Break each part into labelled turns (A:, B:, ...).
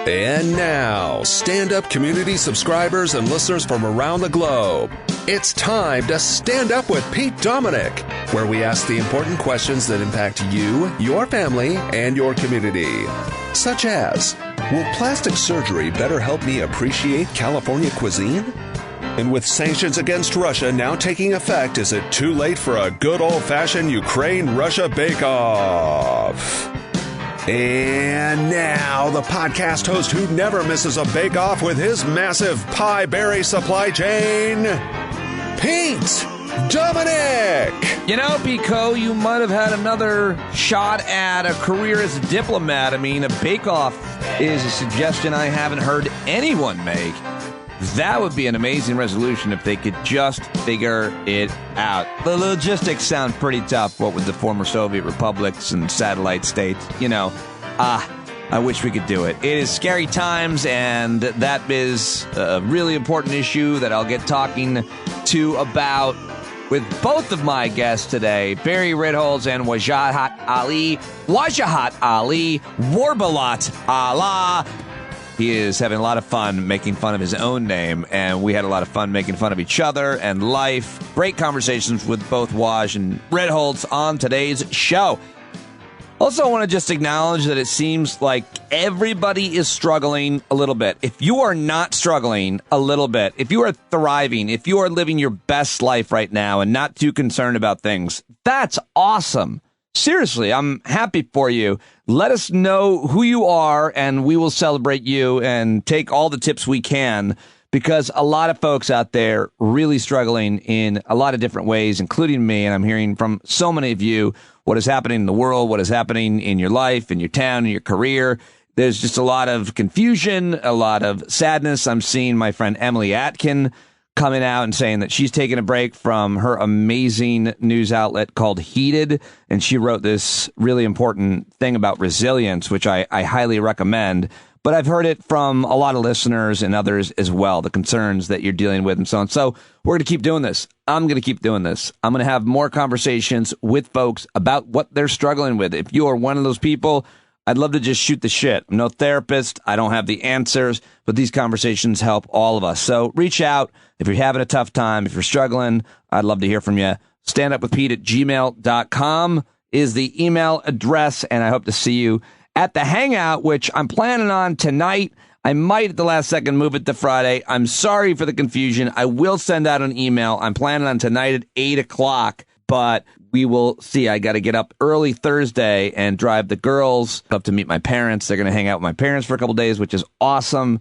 A: And now, stand-up community subscribers and listeners from around the globe, it's time to Stand Up with Pete Dominick, where we ask the important questions that impact you, your family, and your community. Such as, will plastic surgery better help me appreciate California cuisine? And with sanctions against Russia now taking effect, is it too late for a good old-fashioned Ukraine-Russia bake-off? And now, the podcast host who never misses a bake-off with his massive pie berry supply chain, Pete Dominick!
B: You know, Pico, you might have had another shot at a career as a diplomat. I mean, a bake-off is a suggestion I haven't heard anyone make. That would be an amazing resolution if they could just figure it out. The logistics sound pretty tough, what with the former Soviet republics and satellite states. You know, I wish we could do it. It is scary times, and that is a really important issue that I'll get talking to about with both of my guests today, Barry Ritholtz and Wajahat Ali. Wajahat Ali, Bailout Allah. He is having a lot of fun making fun of his own name, and we had a lot of fun making fun of each other and life. Great conversations with both Waj and Ritholtz on today's show. Also, I want to just acknowledge that it seems like everybody is struggling a little bit. If you are not struggling a little bit, if you are thriving, if you are living your best life right now and not too concerned about things, that's awesome. Seriously, I'm happy for you. Let us know who you are, and we will celebrate you and take all the tips we can, because a lot of folks out there really struggling in a lot of different ways, including me, and I'm hearing from so many of you what is happening in the world, what is happening in your life, in your town, in your career. There's just a lot of confusion, a lot of sadness. I'm seeing my friend Emily Atkin coming out and saying that she's taking a break from her amazing news outlet called Heated, and she wrote this really important thing about resilience, which I highly recommend. But I've heard it from a lot of listeners and others as well, the concerns that you're dealing with and so on. So we're going to keep doing this. I'm going to keep doing this. I'm going to have more conversations with folks about what they're struggling with. If you are one of those people, I'd love to just shoot the shit. I'm no therapist. I don't have the answers, but these conversations help all of us. So reach out if you're having a tough time, if you're struggling. I'd love to hear from you. standupwithpete@gmail.com is the email address, and I hope to see you at the Hangout, which I'm planning on tonight. I might at the last second move it to Friday. I'm sorry for the confusion. I will send out an email. I'm planning on tonight at 8 o'clock, but we will see. I got to get up early Thursday and drive the girls up to meet my parents. They're going to hang out with my parents for a couple days, which is awesome.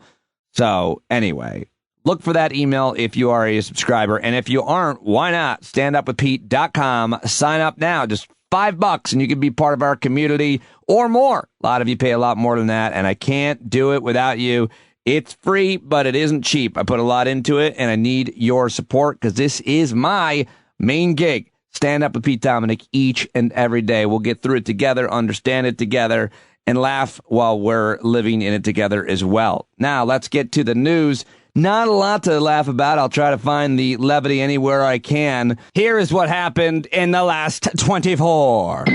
B: So anyway, look for that email if you are a subscriber. And if you aren't, why not? Standupwithpete.com. Sign up now. Just $5 and you can be part of our community or more. A lot of you pay a lot more than that, and I can't do it without you. It's free, but it isn't cheap. I put a lot into it, and I need your support because this is my main gig. Stand Up with Pete Dominick each and every day. We'll get through it together, understand it together, and laugh while we're living in it together as well. Now, let's get to the news. Not a lot to laugh about. I'll try to find the levity anywhere I can. Here is what happened in the last 24.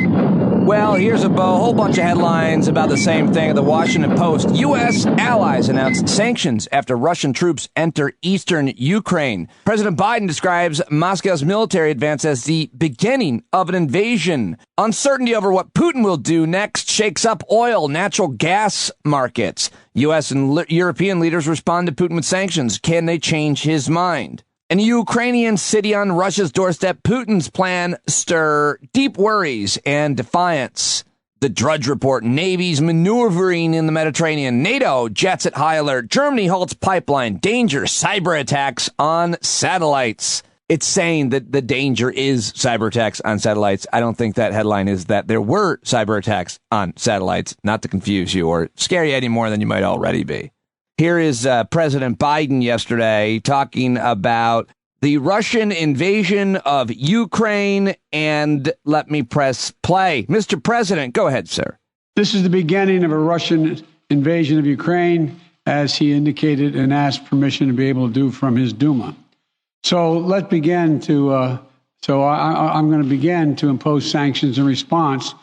B: Well, here's a whole bunch of headlines about the same thing. The Washington Post. U.S. allies announced sanctions after Russian troops enter eastern Ukraine. President Biden describes Moscow's military advance as the beginning of an invasion. Uncertainty over what Putin will do next shakes up oil, natural gas markets. U.S. and European leaders respond to Putin with sanctions. Can they change his mind? In a Ukrainian city on Russia's doorstep, Putin's plan stir deep worries and defiance. The Drudge Report, Navy's maneuvering in the Mediterranean. NATO jets at high alert. Germany halts pipeline. Danger, cyber attacks on satellites. It's saying that the danger is cyber attacks on satellites. I don't think that headline is that there were cyber attacks on satellites, not to confuse you or scare you any more than you might already be. Here is President Biden yesterday talking about the Russian invasion of Ukraine, and let me press play. Mr. President, go ahead, sir.
C: This is the beginning of a Russian invasion of Ukraine, as he indicated and asked permission to be able to do from his Duma. So let's begin to, I'm going to begin to impose sanctions in response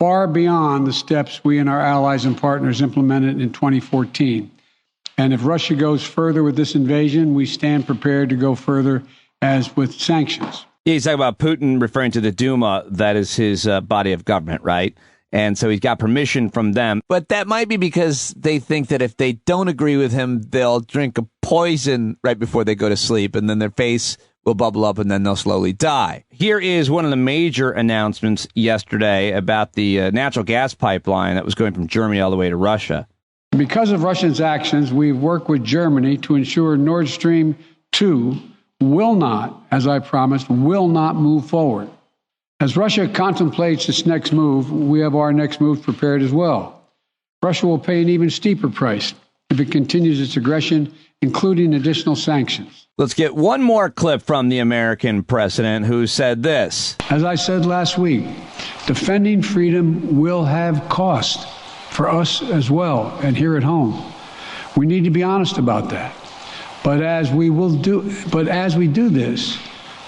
C: far beyond the steps we and our allies and partners implemented in 2014. And if Russia goes further with this invasion, we stand prepared to go further as with sanctions.
B: Yeah, he's talking about Putin referring to the Duma. That is his body of government, right? And so he's got permission from them. But that might be because they think that if they don't agree with him, they'll drink a poison right before they go to sleep, and then their face will bubble up, and then they'll slowly die. Here is one of the major announcements yesterday about the natural gas pipeline that was going from Germany all the way to Russia.
C: Because of Russia's actions, we've worked with Germany to ensure Nord Stream 2 will not, as I promised, will not move forward. As Russia contemplates its next move, we have our next move prepared as well. Russia will pay an even steeper price if it continues its aggression, including additional sanctions.
B: Let's get one more clip from the American president who said this.
C: As I said last week, defending freedom will have cost for us as well and here at home. We need to be honest about that. But as we do this,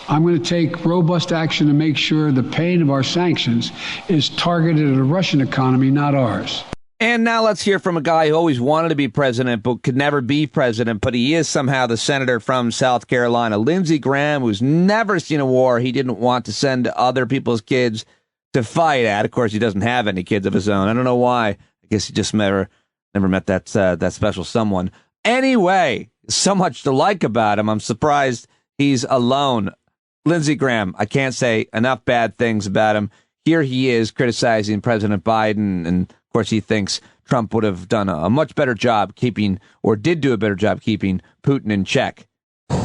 C: I'm going to take robust action to make sure the pain of our sanctions is targeted at the Russian economy, not ours.
B: And now let's hear from a guy who always wanted to be president but could never be president, but he is somehow the senator from South Carolina, Lindsey Graham, who's never seen a war he didn't want to send other people's kids to fight at. Of course, he doesn't have any kids of his own. I don't know why. I guess he just never met that special someone. Anyway, so much to like about him. I'm surprised he's alone. Lindsey Graham, I can't say enough bad things about him. Here he is criticizing President Biden, and of course he thinks Trump would have done a much better job keeping, or did do a better job keeping, Putin in check.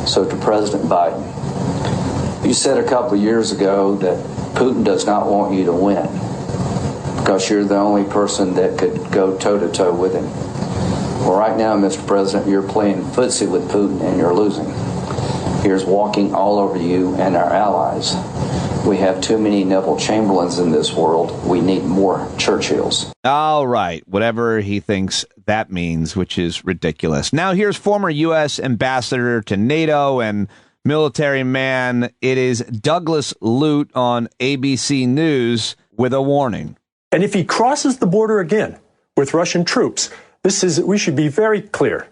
D: So to President Biden, you said a couple of years ago that Putin does not want you to win because you're the only person that could go toe-to-toe with him. Well, right now, Mr. President, you're playing footsie with Putin and you're losing. Here's walking all over you and our allies. We have too many Neville Chamberlains in this world. We need more Churchills.
B: All right, whatever he thinks that means, which is ridiculous. Now here's former U.S. ambassador to NATO and military man. It is Douglas Lute on ABC News with a warning.
E: And if he crosses the border again with Russian troops, we should be very clear.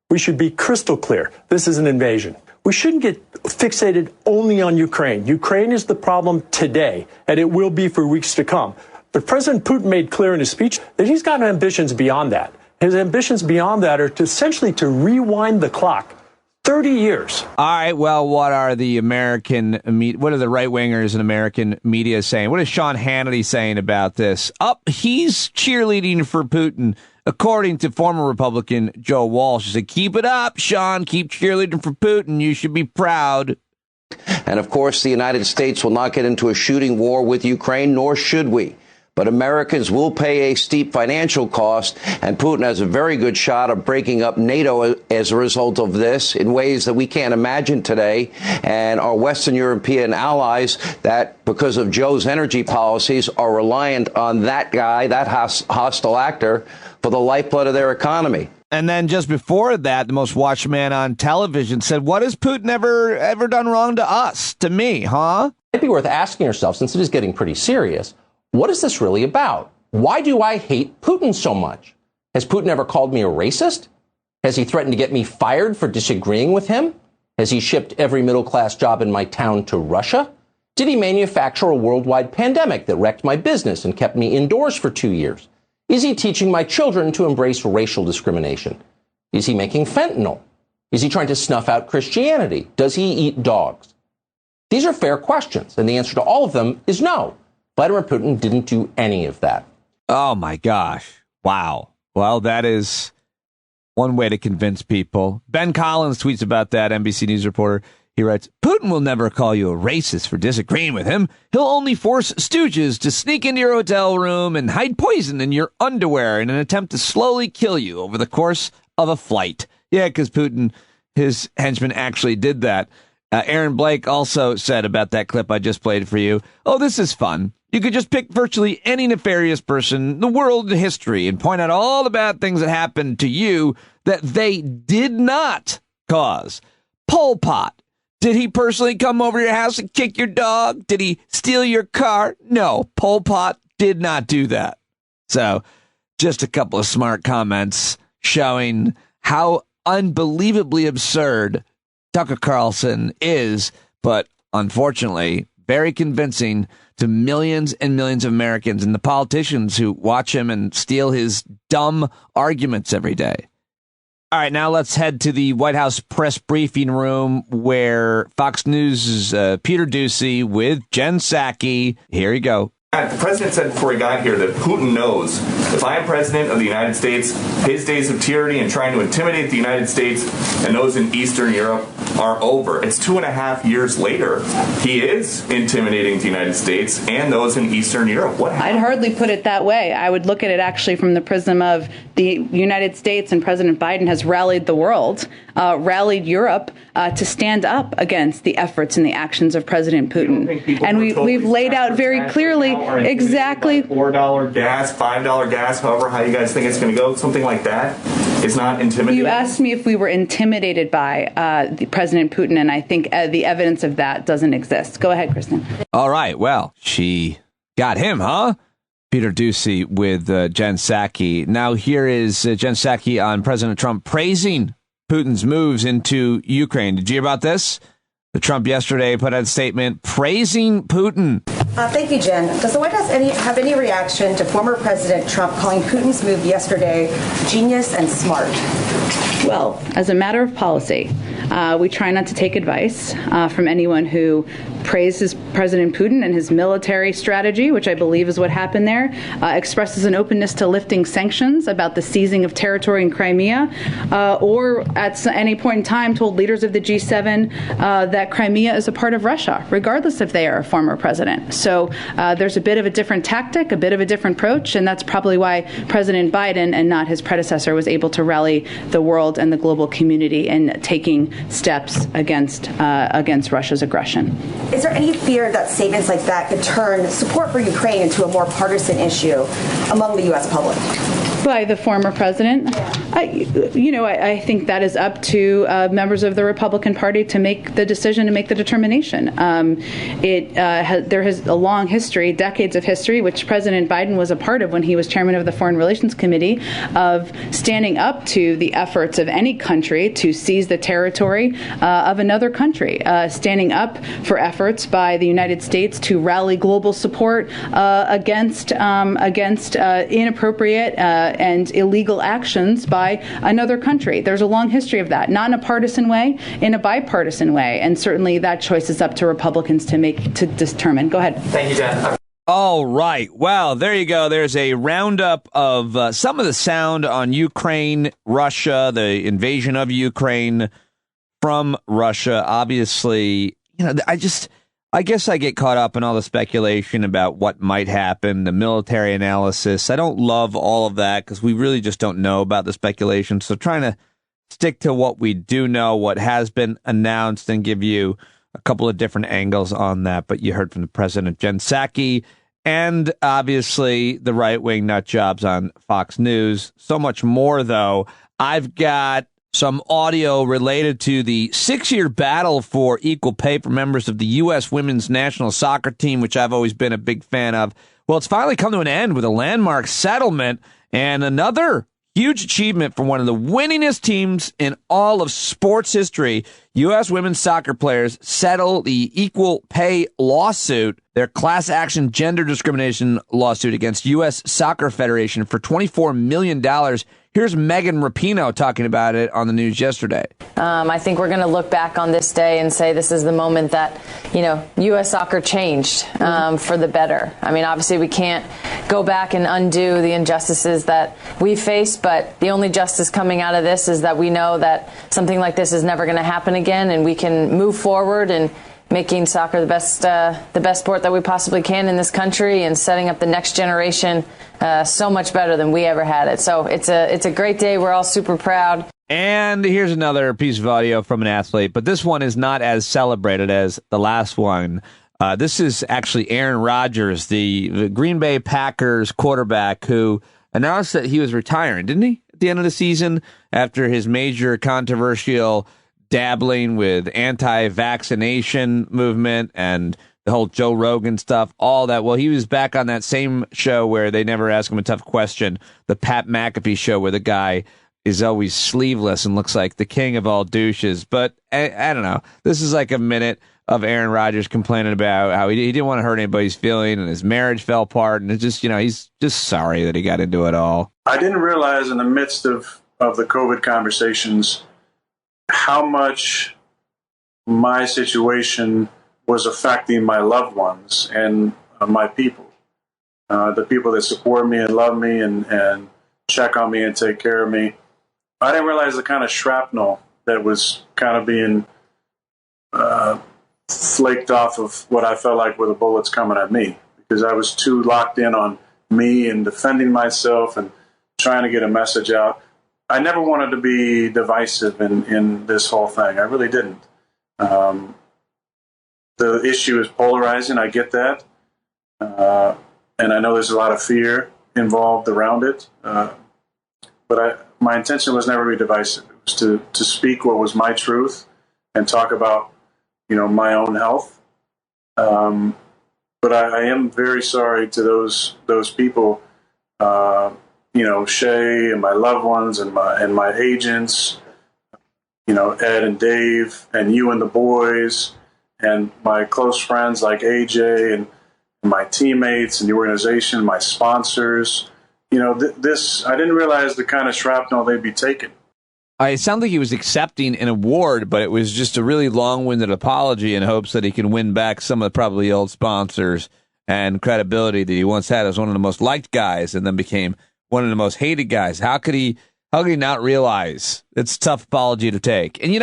E: We should be crystal clear. This is an invasion. We shouldn't get fixated only on Ukraine. Ukraine is the problem today, and it will be for weeks to come. But President Putin made clear in his speech that he's got ambitions beyond that. His ambitions beyond that are essentially to rewind the clock 30 years.
B: All right, well, what are the right-wingers in American media saying? What is Sean Hannity saying about this? He's cheerleading for Putin. According to former Republican Joe Walsh, he said, keep it up, Sean. Keep cheerleading for Putin. You should be proud.
F: And, of course, the United States will not get into a shooting war with Ukraine, nor should we. But Americans will pay a steep financial cost, and Putin has a very good shot of breaking up NATO as a result of this in ways that we can't imagine today. And our Western European allies that, because of Joe's energy policies, are reliant on that guy, that hostile actor, for the lifeblood of their economy.
B: And then just before that, the most watched man on television said, what has Putin ever done wrong to us, to me, huh?
G: It'd be worth asking yourself, since it is getting pretty serious, what is this really about? Why do I hate Putin so much? Has Putin ever called me a racist? Has he threatened to get me fired for disagreeing with him? Has he shipped every middle-class job in my town to Russia? Did he manufacture a worldwide pandemic that wrecked my business and kept me indoors for 2 years? Is he teaching my children to embrace racial discrimination? Is he making fentanyl? Is he trying to snuff out Christianity? Does he eat dogs? These are fair questions, and the answer to all of them is no. Vladimir Putin didn't do any of that.
B: Oh, my gosh. Wow. Well, that is one way to convince people. Ben Collins tweets about that, NBC News reporter. He writes, Putin will never call you a racist for disagreeing with him. He'll only force stooges to sneak into your hotel room and hide poison in your underwear in an attempt to slowly kill you over the course of a flight. Yeah, because Putin, his henchmen, actually did that. Aaron Blake also said about that clip I just played for you, oh, this is fun. You could just pick virtually any nefarious person in the world of history and point out all the bad things that happened to you that they did not cause. Pol Pot. Did he personally come over your house and kick your dog? Did he steal your car? No, Pol Pot did not do that. So just a couple of smart comments showing how unbelievably absurd Tucker Carlson is, but unfortunately very convincing to millions and millions of Americans and the politicians who watch him and steal his dumb arguments every day. All right, now let's head to the White House press briefing room where Fox News' Peter Doocy with Jen Psaki. Here you go.
H: The president said before he got here that Putin knows if I am president of the United States, his days of tyranny and trying to intimidate the United States and those in Eastern Europe are over. It's 2.5 years later. He is intimidating the United States and those in Eastern Europe. What happened?
I: I'd hardly put it that way. I would look at it actually from the prism of the United States, and President Biden has rallied the world, rallied Europe to stand up against the efforts and the actions of President Putin. And we've laid out very clearly exactly
H: $4 gas, $5 gas, however how you guys think it's going to go, something like that. It's not intimidating.
I: You asked me if we were intimidated by the President Putin, and I think the evidence of that doesn't exist. Go ahead, Kristen.
B: All right. Well, she got him, huh? Peter Doocy with Jen Psaki. Now here is Jen Psaki on President Trump praising Putin's moves into Ukraine. Did you hear about this? The Trump yesterday put out a statement praising Putin.
J: Thank you, Jen. Does the White House have any reaction to former President Trump calling Putin's move yesterday genius and smart?
I: Well, as a matter of policy, we try not to take advice from anyone who praises President Putin and his military strategy, which I believe is what happened there, expresses an openness to lifting sanctions about the seizing of territory in Crimea, or at any point in time told leaders of the G7 that Crimea is a part of Russia, regardless if they are a former president. So there's a bit of a different tactic, a bit of a different approach, and that's probably why President Biden and not his predecessor was able to rally the world and the global community in taking steps against Russia's aggression.
J: Is there any fear that statements like that could turn support for Ukraine into a more partisan issue among the U.S. public?
I: By the former president?
J: Yeah.
I: I think that is up to members of the Republican Party to make the decision, to make the determination. There has a long history, decades of history, which President Biden was a part of when he was chairman of the Foreign Relations Committee, of standing up to the efforts of any country to seize the territory of another country, standing up for efforts by the United States to rally global support against inappropriate and illegal actions by another country. There's a long history of that, not in a partisan way, in a bipartisan way, and certainly that choice is up to Republicans to determine. Go ahead.
H: Thank you, Jen.
B: All right. Well, there you go. There's a roundup of some of the sound on Ukraine, Russia, the invasion of Ukraine from Russia. Obviously, I guess I get caught up in all the speculation about what might happen, the military analysis. I don't love all of that because we really just don't know about the speculation. So trying to stick to what we do know, what has been announced, and give you a couple of different angles on that. But you heard from the president, Jen Psaki, and obviously the right-wing nut jobs on Fox News. So much more, though. I've got some audio related to the 6-year battle for equal pay for members of the U.S. women's national soccer team, which I've always been a big fan of. Well, it's finally come to an end with a landmark settlement and another huge achievement for one of the winningest teams in all of sports history. U.S. women's soccer players settle the equal pay lawsuit, their class action gender discrimination lawsuit against U.S. Soccer Federation for $24 million. Here's Megan Rapinoe talking about it on the news yesterday.
K: I think we're going to look back on this day and say this is the moment that, U.S. soccer changed for the better. I mean, obviously we can't go back and undo the injustices that we faced, but the only justice coming out of this is that we know that something like this is never going to happen again, and we can move forward and making soccer the best sport that we possibly can in this country, and setting up the next generation so much better than we ever had it. So it's a great day. We're all super proud.
B: And here's another piece of audio from an athlete, but this one is not as celebrated as the last one. This is actually Aaron Rodgers, the Green Bay Packers quarterback, who announced that he was retiring, didn't he, at the end of the season after his major controversial dabbling with anti-vaccination movement and the whole Joe Rogan stuff, all that. Well, he was back on that same show where they never ask him a tough question, the Pat McAfee show, where the guy is always sleeveless and looks like the king of all douches. But I don't know. This is like a minute of Aaron Rodgers complaining about how he didn't want to hurt anybody's feeling and his marriage fell apart. And it's just, he's just sorry that he got into it all.
L: I didn't realize in the midst of the COVID conversations how much my situation was affecting my loved ones and my people, the people that support me and love me and check on me and take care of me. I didn't realize the kind of shrapnel that was kind of being flaked off of what I felt like were the bullets coming at me, because I was too locked in on me and defending myself and trying to get a message out. I never wanted to be divisive in this whole thing. I really didn't. The issue is polarizing. I get that. And I know there's a lot of fear involved around it. But my intention was never to be divisive. It was to speak what was my truth and talk about, my own health. But I am very sorry to those people, Shay and my loved ones and my agents, Ed and Dave and you and the boys and my close friends like AJ and my teammates and the organization, my sponsors. This, I didn't realize the kind of shrapnel they'd be taking.
B: It sounded like he was accepting an award, but it was just a really long-winded apology in hopes that he can win back some of the probably old sponsors and credibility that he once had as one of the most liked guys and then became one of the most hated guys. How could he not realize it's a tough apology to take? And,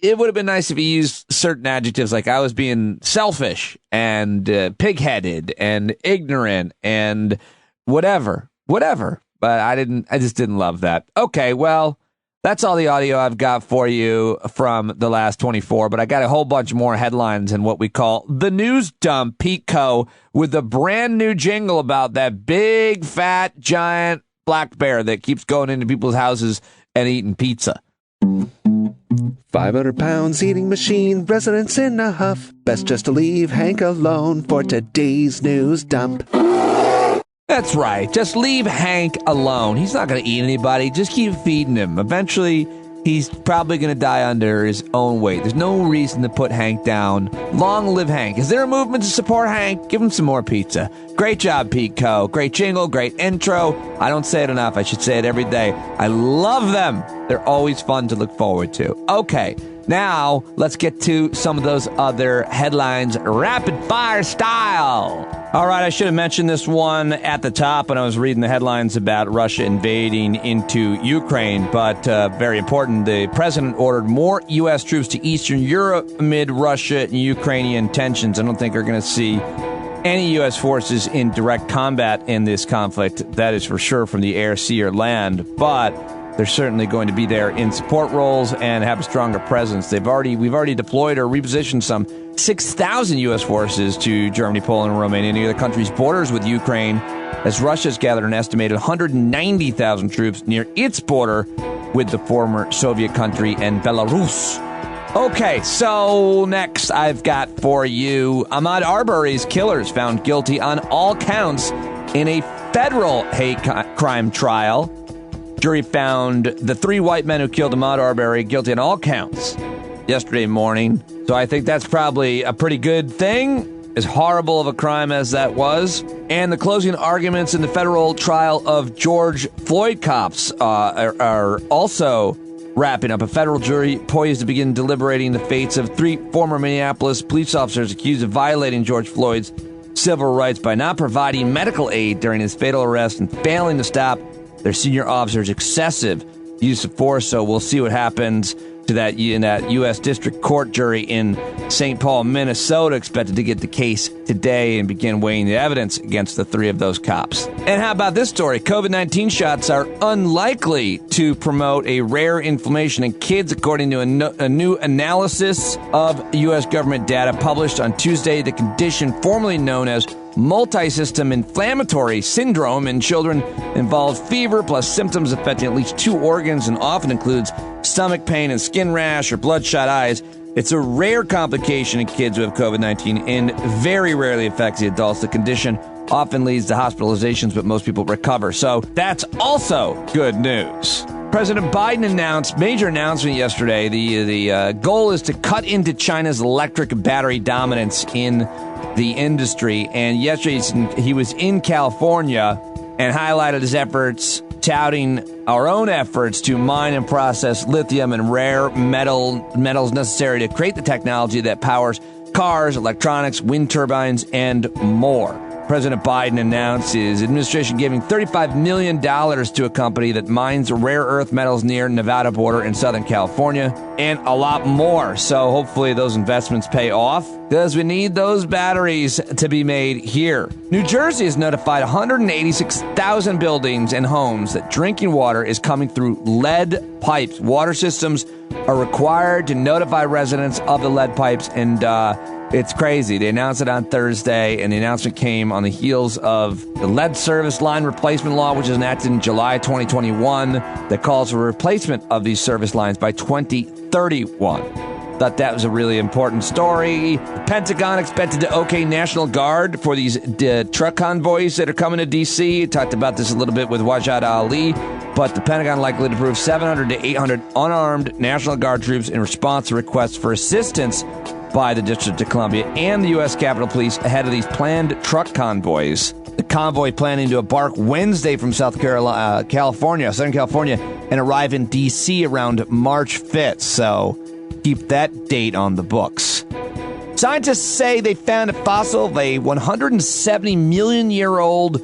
B: it would have been nice if he used certain adjectives like I was being selfish and pig-headed and ignorant and whatever. But I just didn't love that. Okay, well, that's all the audio I've got for you from the last 24, but I got a whole bunch more headlines and what we call the news dump. Pete Coe with a brand new jingle about that big, fat, giant black bear that keeps going into people's houses and eating pizza.
A: 500 pounds eating machine, residents in a huff. Best just to leave Hank alone for today's news dump.
B: That's right. Just leave Hank alone. He's not going to eat anybody. Just keep feeding him. Eventually, he's probably going to die under his own weight. There's no reason to put Hank down. Long live Hank. Is there a movement to support Hank? Give him some more pizza. Great job, Pete Coe. Great jingle, great intro. I don't say it enough. I should say it every day. I love them. They're always fun to look forward to. Okay, now let's get to some of those other headlines rapid fire style. All right, I should have mentioned this one at the top when I was reading the headlines about Russia invading into Ukraine, but very important. The president ordered more U.S. troops to Eastern Europe amid Russia and Ukrainian tensions. I don't think we're going to see any U.S. forces in direct combat in this conflict. That is for sure, from the air, sea, or land. But they're certainly going to be there in support roles and have a stronger presence. We've already deployed or repositioned some 6,000 U.S. forces to Germany, Poland, and Romania near the country's borders with Ukraine, as Russia's gathered an estimated 190,000 troops near its border with the former Soviet country and Belarus. Okay, so next I've got for you Ahmaud Arbery's killers found guilty on all counts in a federal hate crime trial. Jury found the 3 white men who killed Ahmaud Arbery guilty on all counts yesterday morning. So I think that's probably a pretty good thing, as horrible of a crime as that was. And the closing arguments in the federal trial of George Floyd cops are also wrapping up. A federal jury poised to begin deliberating the fates of 3 former Minneapolis police officers accused of violating George Floyd's civil rights by not providing medical aid during his fatal arrest and failing to stop their senior officer's excessive use of force. So we'll see what happens to that in that U.S. District Court jury in St. Paul, Minnesota, expected to get the case today and begin weighing the evidence against the 3 of those cops. And how about this story? COVID-19 shots are unlikely to promote a rare inflammation in kids, according to a new analysis of U.S. government data published on Tuesday. The condition formerly known as multi-system inflammatory syndrome in children involves fever plus symptoms affecting at least 2 organs and often includes stomach pain and skin rash or bloodshot eyes. It's a rare complication in kids who have COVID-19 and very rarely affects the adults. The condition often leads to hospitalizations, but most people recover. So that's also good news. President Biden announced, major announcement yesterday, the goal is to cut into China's electric battery dominance in the industry. And yesterday he was in California and highlighted his efforts, touting our own efforts to mine and process lithium and rare metals necessary to create the technology that powers cars, electronics, wind turbines, and more. President Biden announced his administration giving $35 million to a company that mines rare earth metals near Nevada border in Southern California, and a lot more. So hopefully those investments pay off, because we need those batteries to be made here. New Jersey has notified 186,000 buildings and homes that drinking water is coming through lead pipes. Water systems are required to notify residents of the lead pipes, and it's crazy. They announced it on Thursday, and the announcement came on the heels of the lead service line replacement law, which was enacted in July 2021, that calls for replacement of these service lines by 2031. Thought that was a really important story. The Pentagon expected to okay National Guard for these truck convoys that are coming to D.C. Talked about this a little bit with Wajahat Ali, but the Pentagon likely to approve 700 to 800 unarmed National Guard troops in response to requests for assistance by the District of Columbia and the U.S. Capitol Police ahead of these planned truck convoys. The convoy planning to embark Wednesday from Southern California, and arrive in D.C. around March 5th. So keep that date on the books. Scientists say they found a fossil of a 170 million year old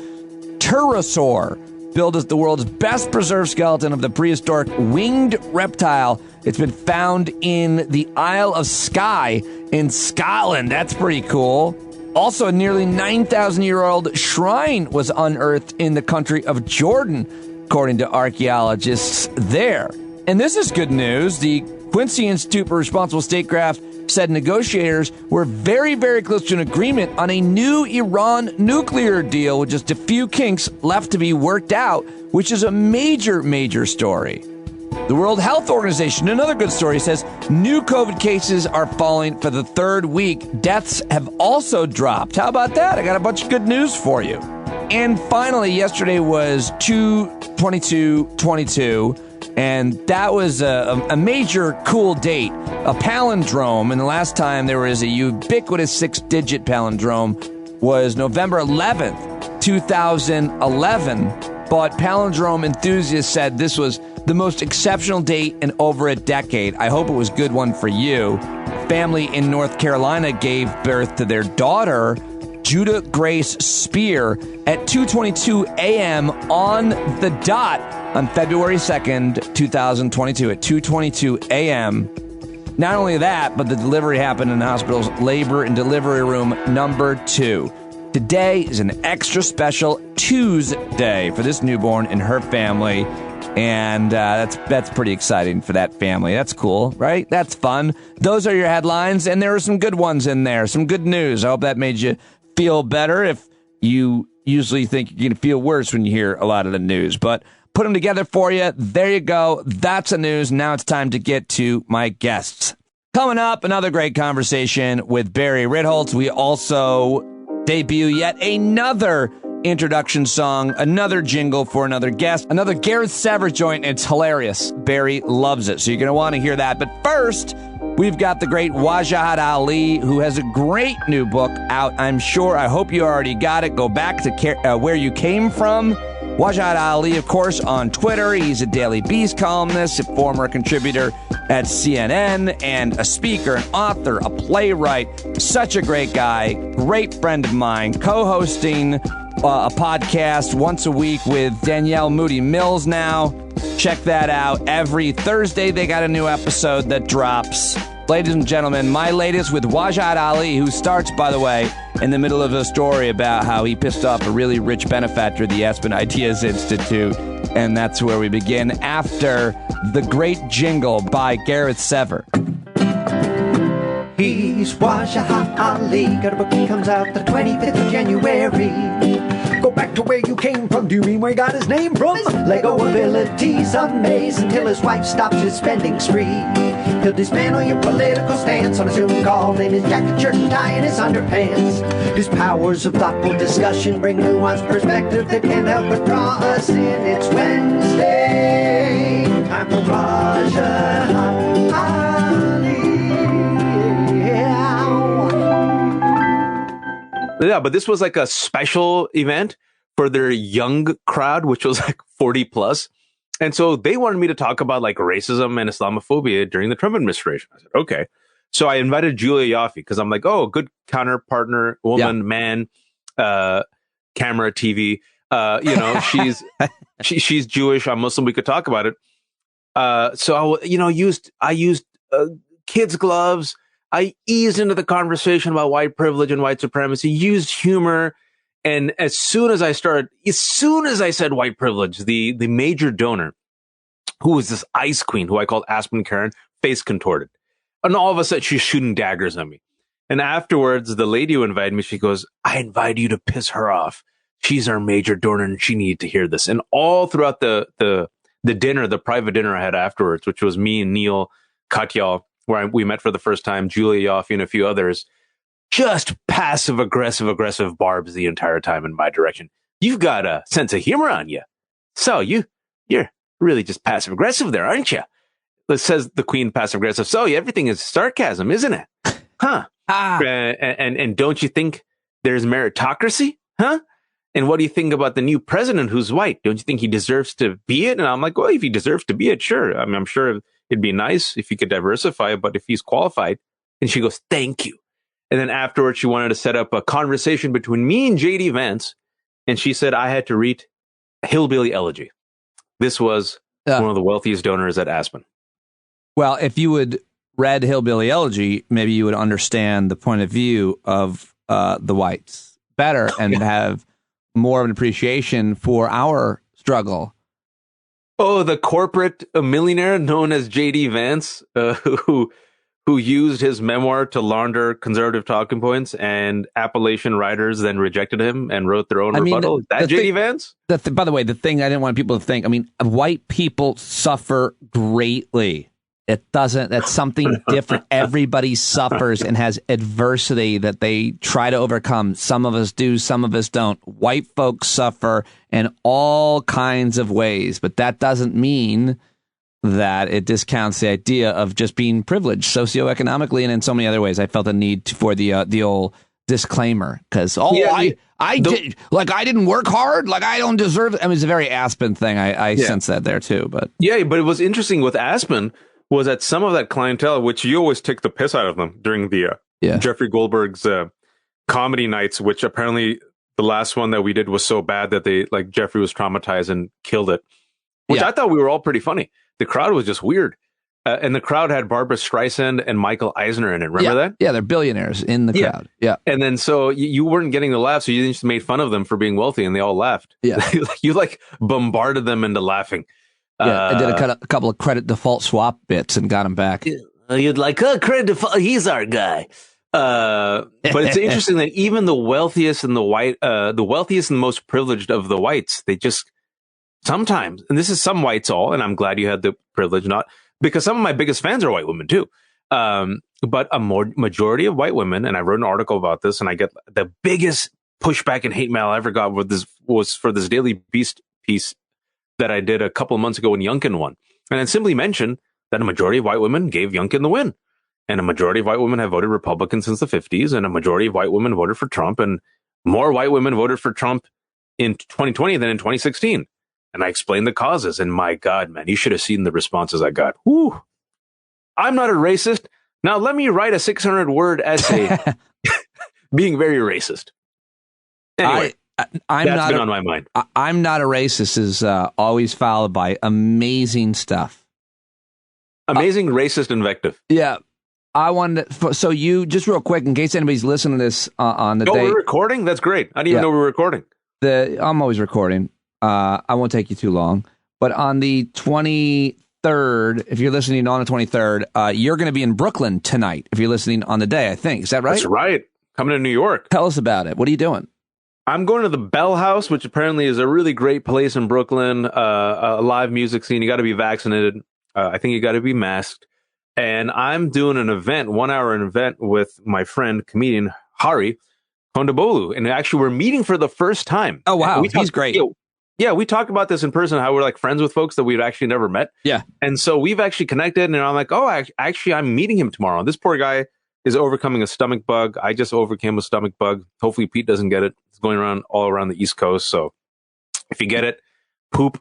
B: pterosaur, billed as the world's best preserved skeleton of the prehistoric winged reptile. It's been found in the Isle of Skye in Scotland. That's pretty cool. Also, a nearly 9,000-year-old shrine was unearthed in the country of Jordan, according to archaeologists there. And this is good news. The Quincy Institute for Responsible Statecraft said negotiators were very, very close to an agreement on a new Iran nuclear deal with just a few kinks left to be worked out, which is a major, major story. The World Health Organization, another good story, says new COVID cases are falling for the third week. Deaths have also dropped. How about that? I got a bunch of good news for you. And finally, yesterday was 2/22/22. And that was a major cool date, a palindrome. And the last time there was a ubiquitous 6-digit palindrome was November 11th, 2011. But palindrome enthusiasts said this was the most exceptional date in over a decade. I hope it was a good one for you. Family in North Carolina gave birth to their daughter, Judah Grace Spear, at 2:22 a.m. on the dot on February 2nd, 2022, at 2:22 a.m. Not only that, but the delivery happened in the hospital's labor and delivery room number 2. Today is an extra special Tuesday for this newborn and her family, and that's pretty exciting for that family. That's cool, right? That's fun. Those are your headlines, and there are some good ones in there, some good news. I hope that made you feel better. If you usually think you're going to feel worse when you hear a lot of the news, but put them together for you. There you go. That's the news. Now it's time to get to my guests. Coming up, another great conversation with Barry Ritholtz. We also debut yet another introduction song, another jingle for another guest, another Gareth Sever joint. It's hilarious. Barry loves it. So you're going to want to hear that. But first, we've got the great Wajahat Ali, who has a great new book out. I hope you already got it. Go back to Where You Came From. Wajahat Ali, of course, on Twitter. He's a Daily Beast columnist, a former contributor at CNN, and a speaker, an author, a playwright. Such a great guy, great friend of mine, co-hosting a podcast once a week with Danielle Moodie You now. Check that out. Every Thursday, they got a new episode that drops. Ladies and gentlemen, my latest with Wajahat Ali, who starts, by the way, in the middle of a story about how he pissed off a really rich benefactor of the Aspen Ideas Institute. And that's where we begin after the great jingle by Gareth Sever.
M: He's Wajahat Ali, got a book that comes out the 25th of January. Go back to where you came from. Do you mean where he got his name from? His Lego abilities amaze until his wife stops his spending spree. He'll dismantle your political stance on a Zoom call in his jacket, shirt, and tie, and his underpants. His powers of thoughtful discussion bring nuanced perspective that can't help but draw us in. It's Wednesday, time for Wajahat Ali.
N: Yeah, but this was like a special event for their young crowd, which was like 40 plus. And so they wanted me to talk about like racism and Islamophobia during the Trump administration. I said, okay. So I invited Julia Yaffe because I'm like, oh, good counter partner, woman, man, camera, TV. She's Jewish. I'm Muslim. We could talk about it. So I used kids' gloves. I eased into the conversation about white privilege and white supremacy, used humor. And as soon as I said white privilege, the major donor, who was this ice queen, who I called Aspen Karen, face contorted. And all of a sudden, she's shooting daggers at me. And afterwards, the lady who invited me, she goes, I invited you to piss her off. She's our major donor, and she needed to hear this. And all throughout the dinner, the private dinner I had afterwards, which was me and Neil, Katya, where we met for the first time, Julia Yaffe, and a few others, just passive aggressive barbs the entire time in my direction. You've got a sense of humor on you. So you're really just passive aggressive there, aren't you? Says the queen, passive aggressive. So everything is sarcasm, isn't it? Huh? And don't you think there's meritocracy? Huh? And what do you think about the new president who's white? Don't you think he deserves to be it? And I'm like, well, if he deserves to be it, sure. I mean, I'm sure it'd be nice if he could diversify, but if he's qualified. And she goes, thank you. And then afterwards, she wanted to set up a conversation between me and J.D. Vance. And she said I had to read Hillbilly Elegy. This was one of the wealthiest donors at Aspen.
B: Well, if you would read Hillbilly Elegy, maybe you would understand the point of view of the whites better and have more of an appreciation for our struggle.
N: Oh, the corporate millionaire known as J.D. Vance, who used his memoir to launder conservative talking points, and Appalachian writers then rejected him and wrote their own rebuttal. Is that J.D. Vance?
B: By the way, the thing I didn't want people to think, white people suffer greatly. That's something different. Everybody suffers and has adversity that they try to overcome. Some of us do, some of us don't. White folks suffer in all kinds of ways, but that doesn't mean that it discounts the idea of just being privileged socioeconomically and in so many other ways. I felt a need for the old disclaimer because I didn't work hard, like I don't deserve it. I mean, it's a very Aspen thing. I sense that there too. But
N: it was interesting with Aspen was that some of that clientele, which you always take the piss out of them during the Jeffrey Goldberg's comedy nights, which apparently the last one that we did was so bad that Jeffrey was traumatized and killed it, which I thought we were all pretty funny. The crowd was just weird. And the crowd had Barbara Streisand and Michael Eisner in it. Remember that?
B: Yeah, they're billionaires in the crowd. Yeah.
N: And then so you weren't getting the laugh, so you just made fun of them for being wealthy, and they all laughed.
B: Yeah.
N: You bombarded them into laughing.
B: Yeah, I did a couple of credit default swap bits and got him back.
N: You'd credit default, he's our guy. But it's interesting that even the wealthiest and the wealthiest and most privileged of the whites, they just sometimes, and this is some whites all, and I'm glad you had the privilege, not because some of my biggest fans are white women too. But a majority of white women, and I wrote an article about this, and I get the biggest pushback and hate mail I ever got was for this Daily Beast piece that I did a couple of months ago when Youngkin won. And it simply mentioned that a majority of white women gave Youngkin the win. And a majority of white women have voted Republican since the 50s. And a majority of white women voted for Trump. And more white women voted for Trump in 2020 than in 2016. And I explained the causes. And my God, man, you should have seen the responses I got. Woo! I'm not a racist. Now let me write a 600-word essay being very racist. Anyway. That's been on my mind.
B: I'm not a racist is always followed by amazing stuff.
N: Amazing racist invective.
B: Yeah. I wanted to, so you, just real quick, in case anybody's listening to this on the day.
N: We're recording? That's great. I didn't even know we were recording.
B: I'm always recording. I won't take you too long. But on the 23rd, if you're listening on the 23rd, you're going to be in Brooklyn tonight, if you're listening on the day, I think. Is that right?
N: That's right. Coming to New York.
B: Tell us about it. What are you doing?
N: I'm going to the Bell House, which apparently is a really great place in Brooklyn, a live music scene. You got to be vaccinated. I think you got to be masked. And I'm doing an event, 1 hour event with my friend, comedian Hari Kondabolu. And actually, we're meeting for the first time.
B: Oh, wow. He's great.
N: Yeah, we talked about this in person, how we're like friends with folks that we've actually never met.
B: Yeah.
N: And so we've actually connected, and I'm like, oh, actually, I'm meeting him tomorrow. This poor guy is overcoming a stomach bug. I just overcame a stomach bug. Hopefully Pete doesn't get it. It's going around all around the East Coast. So if you get it, poop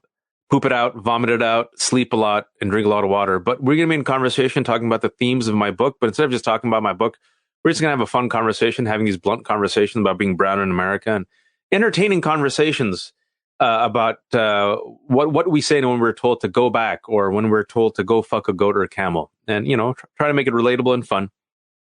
N: it out, vomit it out, sleep a lot, and drink a lot of water. But we're going to be in conversation talking about the themes of my book. But instead of just talking about my book, we're just going to have a fun conversation, having these blunt conversations about being brown in America and entertaining conversations about what we say when we're told to go back or when we're told to go fuck a goat or a camel. And, you know, try to make it relatable and fun.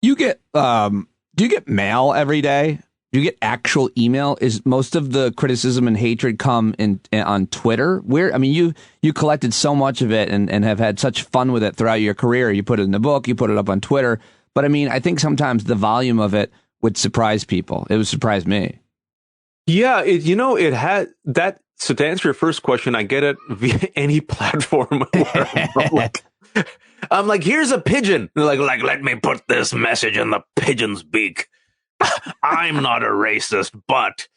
B: You get, do you get mail every day? Do you get actual email? Is most of the criticism and hatred come on Twitter? You collected so much of it and have had such fun with it throughout your career. You put it in the book, you put it up on Twitter. But I mean, I think sometimes the volume of it would surprise people. It would surprise me.
N: Yeah, it had that. So to answer your first question, I get it via any platform. I'm like, here's a pigeon. Like, let me put this message in the pigeon's beak. I'm not a racist, but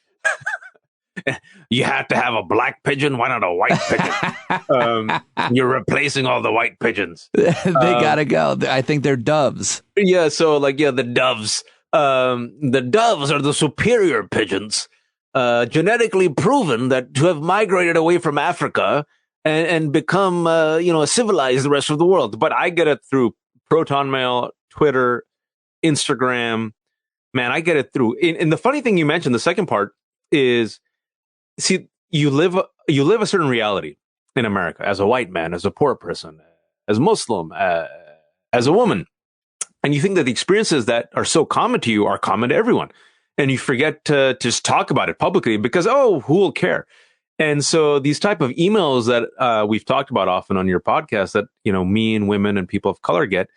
N: you have to have a black pigeon. Why not a white pigeon? You're replacing all the white pigeons.
B: They gotta go. I think they're doves.
N: Yeah. So the doves. The doves are the superior pigeons. Genetically proven that to have migrated away from Africa and become, civilized the rest of the world. But I get it through Proton Mail, Twitter, Instagram. Man, I get it through. And the funny thing you mentioned, the second part is, see, you live a certain reality in America as a white man, as a poor person, as Muslim, as a woman. And you think that the experiences that are so common to you are common to everyone. And you forget to just talk about it publicly because, who will care? And so these type of emails that we've talked about often on your podcast that, me and women and people of color get,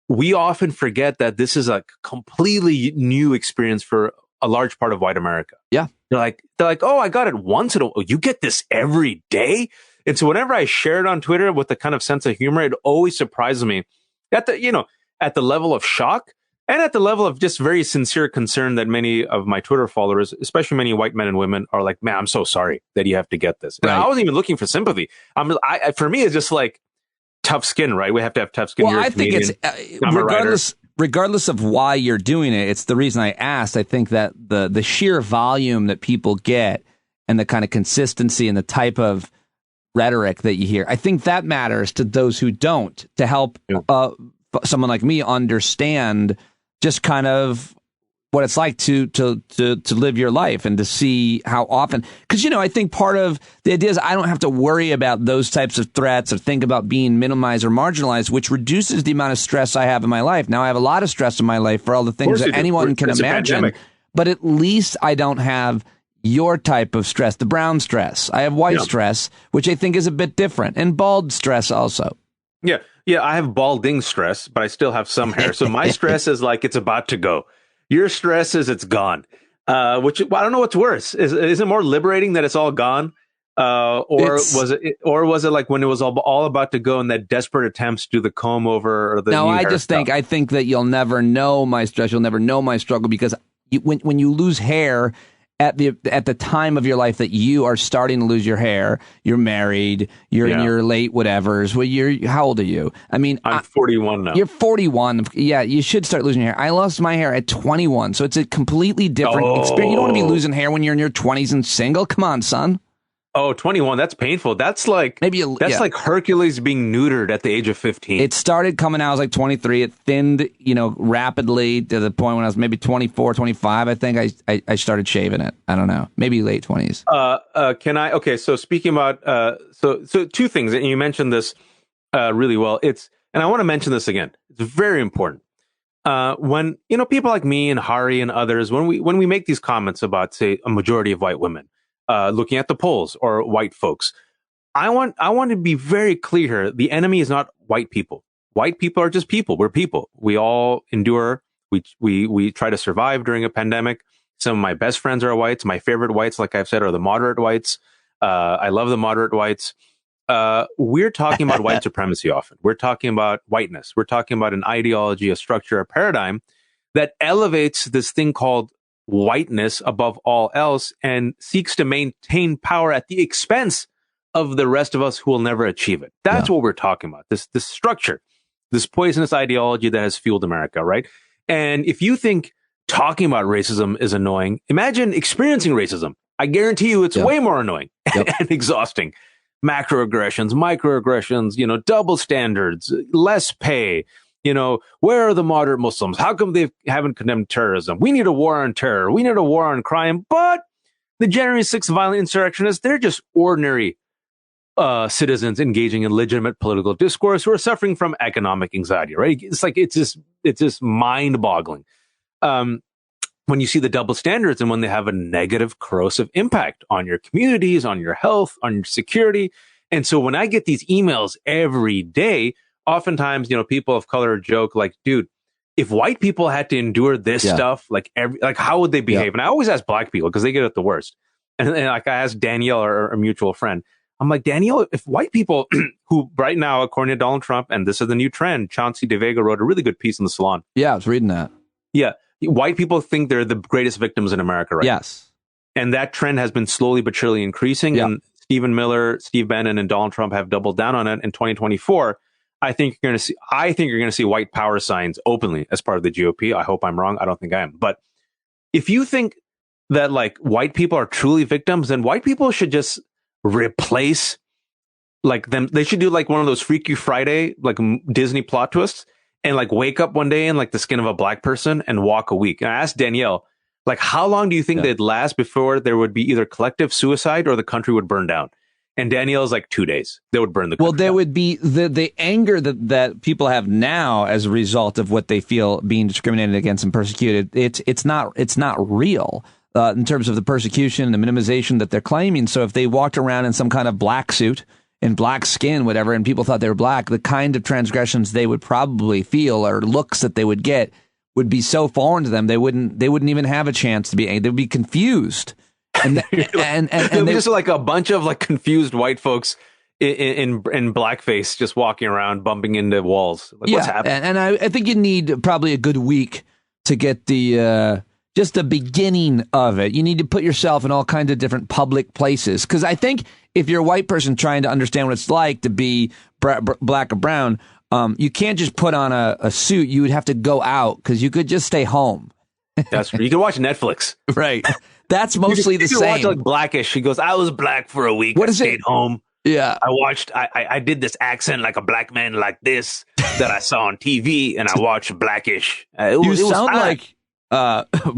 N: we often forget that this is a completely new experience for a large part of white America.
B: Yeah.
N: They're like, oh, I got it once. You get this every day. And so whenever I share it on Twitter with the kind of sense of humor, it always surprises me at the level of shock. And at the level of just very sincere concern that many of my Twitter followers, especially many white men and women, are like, man, I'm so sorry that you have to get this. Right. I wasn't even looking for sympathy. For me, it's just like tough skin, right? We have to have tough skin.
B: Well, I think it's regardless of why you're doing it. It's the reason I asked. I think that the sheer volume that people get and the kind of consistency and the type of rhetoric that you hear, I think that matters to those who don't, to help someone like me understand just kind of what it's like to live your life and to see how often, because, I think part of the idea is I don't have to worry about those types of threats or think about being minimized or marginalized, which reduces the amount of stress I have in my life. Now I have a lot of stress in my life for all the things that anyone can imagine, but at least I don't have your type of stress, the brown stress. I have white stress, which I think is a bit different, and bald stress also.
N: Yeah. Yeah, I have balding stress, but I still have some hair. So my stress is like it's about to go. Your stress is it's gone. Which I don't know what's worse. Is it more liberating that it's all gone, was it like when it was all about to go and that desperate attempts to do the comb over or the? No, I
B: think that you'll never know my stress. You'll never know my struggle because when you lose hair. At the time of your life that you are starting to lose your hair, you're married, you're in your late whatevers. Well, how old are you? I mean,
N: I'm 41 now.
B: You're 41. Yeah, you should start losing your hair. I lost my hair at 21, so it's a completely different experience. You don't want to be losing hair when you're in your 20s and single. Come on, son.
N: Oh, 21. That's painful. That's like like Hercules being neutered at the age of 15.
B: It started coming out. I was like 23. It thinned, rapidly to the point when I was maybe 24, 25. I think I started shaving it. I don't know. Maybe late 20s.
N: Can I? Okay. So speaking about, so two things, and you mentioned this really well. And I want to mention this again. It's very important. When, people like me and Hari and others, when we make these comments about, say, a majority of white women, looking at the polls or white folks, I want to be very clear here. The enemy is not white people. White people are just people. We're people. We all endure. We try to survive during a pandemic. Some of my best friends are whites. My favorite whites, like I've said, are the moderate whites. I love the moderate whites. We're talking about white supremacy often. We're talking about whiteness. We're talking about an ideology, a structure, a paradigm that elevates this thing called whiteness above all else and seeks to maintain power at the expense of the rest of us who will never achieve it. That's what we're talking about. This structure, this poisonous ideology that has fueled America, right? And if you think talking about racism is annoying, imagine experiencing racism. I guarantee you it's way more annoying and exhausting. Macroaggressions, microaggressions, double standards, less pay. Where are the moderate Muslims? How come they haven't condemned terrorism? We need a war on terror. We need a war on crime. But the January 6th violent insurrectionists, they're just ordinary citizens engaging in legitimate political discourse who are suffering from economic anxiety, right? It's just mind-boggling. When you see the double standards and when they have a negative, corrosive impact on your communities, on your health, on your security. And so when I get these emails every day, oftentimes, people of color joke like, dude, if white people had to endure this stuff, how would they behave? And I always ask black people because they get it the worst. And I asked Danielle, our mutual friend, I'm like, Danielle, if white people who right now, according to Donald Trump, and this is the new trend, Chauncey DeVega wrote a really good piece in the Salon.
B: Yeah, I was reading that.
N: Yeah. White people think they're the greatest victims in America, right?
B: Yes.
N: And that trend has been slowly but surely increasing. And Stephen Miller, Steve Bannon, and Donald Trump have doubled down on it. In 2024, I think you're going to see white power signs openly as part of the GOP. I hope I'm wrong. I don't think I am. But if you think that white people are truly victims, then white people should just replace them. They should do one of those Freaky Friday, Disney plot twists, and wake up one day in the skin of a black person and walk a week. And I asked Danielle, how long do you think they'd last before there would be either collective suicide or the country would burn down? And Danielle's 2 days. They would burn the country down.
B: Would be the anger that people have now as a result of what they feel being discriminated against and persecuted. It's not real in terms of the persecution and the minimization that they're claiming. So if they walked around in some kind of black suit, in black skin, whatever, and people thought they were black, the kind of transgressions they would probably feel or looks that they would get would be so foreign to them they wouldn't even have a chance to be. They'd be confused, and
N: and just a bunch of confused white folks in blackface just walking around bumping into walls. What's happening?
B: And I think you need probably a good week to get just the beginning of it. You need to put yourself in all kinds of different public places. Because I think if you're a white person trying to understand what it's like to be black or brown, you can't just put on a suit. You would have to go out because you could just stay home.
N: That's true. You can watch Netflix.
B: Right. That's mostly the same.
N: You watch Blackish. She goes, I was black for a week. I stayed home.
B: Yeah.
N: I did this accent like a black man like this that I saw on TV, and I watched Blackish.
B: You sound like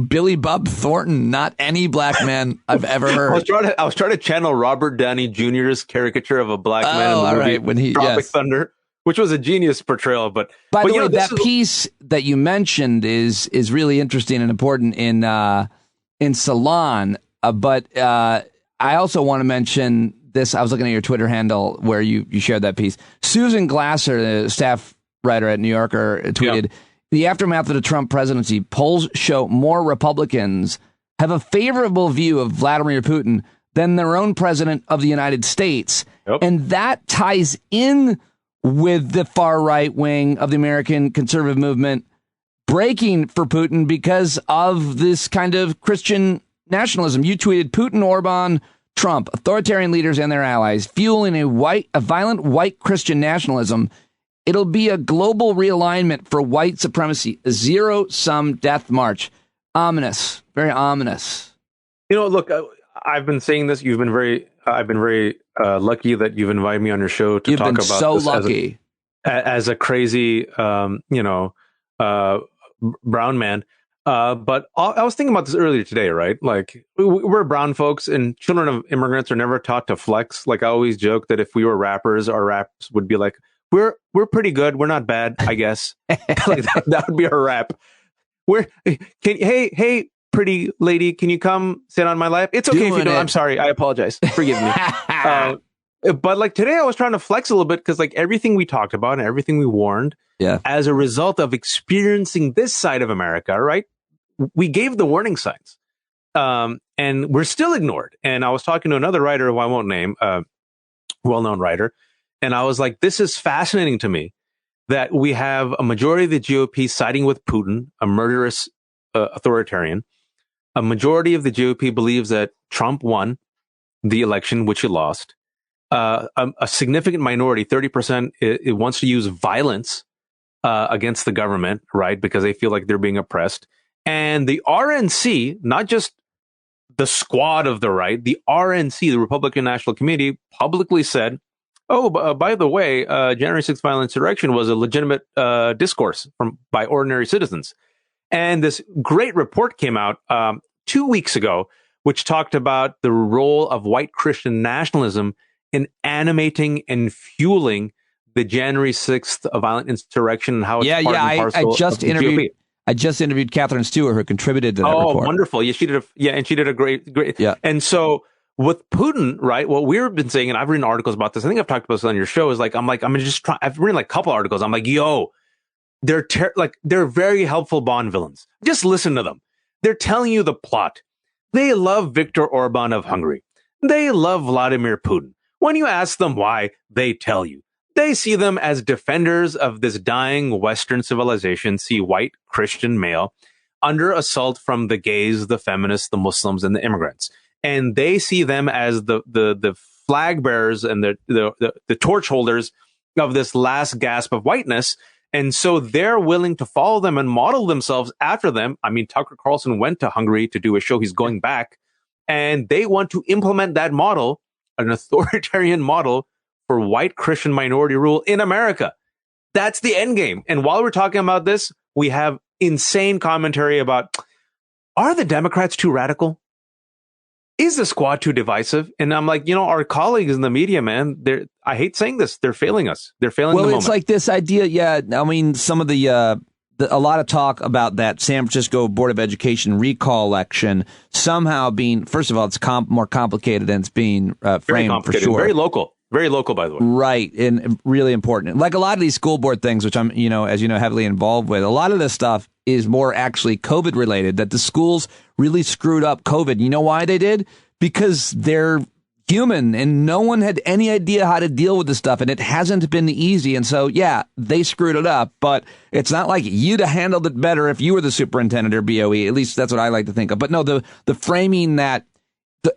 B: Billy Bob Thornton, not any black man I've ever heard.
N: I was trying to channel Robert Downey Jr.'s caricature of a black man in the movie
B: when
N: Tropic Thunder, which was a genius portrayal. But
B: by the way, that piece that you mentioned is really interesting and important in Salon. But I also want to mention this. I was looking at your Twitter handle where you shared that piece. Susan Glasser, the staff writer at New Yorker, tweeted, the aftermath of the Trump presidency, polls show more Republicans have a favorable view of Vladimir Putin than their own president of the United States. Yep. And that ties in with the far right wing of the American conservative movement breaking for Putin because of this kind of Christian nationalism. You tweeted, Putin, Orban, Trump, authoritarian leaders and their allies, fueling a violent white Christian nationalism. It'll be a global realignment for white supremacy, a zero-sum death march. Ominous, very ominous.
N: Look, I've been saying this. I've been very lucky that you've invited me on your show to talk about this.
B: So lucky
N: as a crazy, brown man. But I was thinking about this earlier today, right? We're brown folks, and children of immigrants are never taught to flex. I always joke that if we were rappers, our raps would be like, we're pretty good. We're not bad, I guess. that would be our rap. Hey, pretty lady, can you come sit on my lap? It's okay if you don't. I'm sorry. I apologize. Forgive me. But today I was trying to flex a little bit because everything we talked about and everything we warned as a result of experiencing this side of America, right? We gave the warning signs. And we're still ignored. And I was talking to another writer who I won't name, well-known writer, and I was like, this is fascinating to me that we have a majority of the GOP siding with Putin, a murderous authoritarian. A majority of the GOP believes that Trump won the election, which he lost. A significant minority, 30%, it wants to use violence against the government, right? Because they feel like they're being oppressed. And the RNC, not just the squad of the right, the RNC, the Republican National Committee, publicly said, by the way, January 6th violent insurrection was a legitimate discourse by ordinary citizens. And this great report came out 2 weeks ago, which talked about the role of white Christian nationalism in animating and fueling the January 6th violent insurrection and how it's part and parcel of the GOP.
B: I just interviewed Catherine Stewart, who contributed to that report.
N: Oh, wonderful. Yeah, she did a great. Yeah. And so with Putin, right, what we've been saying, and I've written articles about this, I think I've talked about this on your show, is like, I've written like a couple articles. I'm like, yo, they're very helpful Bond villains. Just listen to them. They're telling you the plot. They love Viktor Orban of Hungary. They love Vladimir Putin. When you ask them why, they tell you. They see them as defenders of this dying Western civilization, see white Christian male, under assault from the gays, the feminists, the Muslims, and the immigrants. And they see them as the flag bearers and the torch holders of this last gasp of whiteness. And so they're willing to follow them and model themselves after them. I mean, Tucker Carlson went to Hungary to do a show. He's going back. And they want to implement that model, an authoritarian model, for white Christian minority rule in America. That's the end game. And while we're talking about this, we have insane commentary about, are the Democrats too radical? Is the squad too divisive? And I'm like, our colleagues in the media, man, I hate saying this, they're failing us. They're failing the moment.
B: Well, it's like this idea. Yeah. I mean, some of a lot of talk about that San Francisco Board of Education recall election somehow being, first of all, it's more complicated than it's being framed for sure.
N: Very local. Very local, by the way.
B: Right. And really important. Like a lot of these school board things, which I'm, as you know, heavily involved with, a lot of this stuff is more actually COVID related, that the schools really screwed up COVID. You know why they did? Because they're human and no one had any idea how to deal with this stuff. And it hasn't been easy. And so, yeah, they screwed it up. But it's not like you'd have handled it better if you were the superintendent or BOE. At least that's what I like to think of. But no, the framing that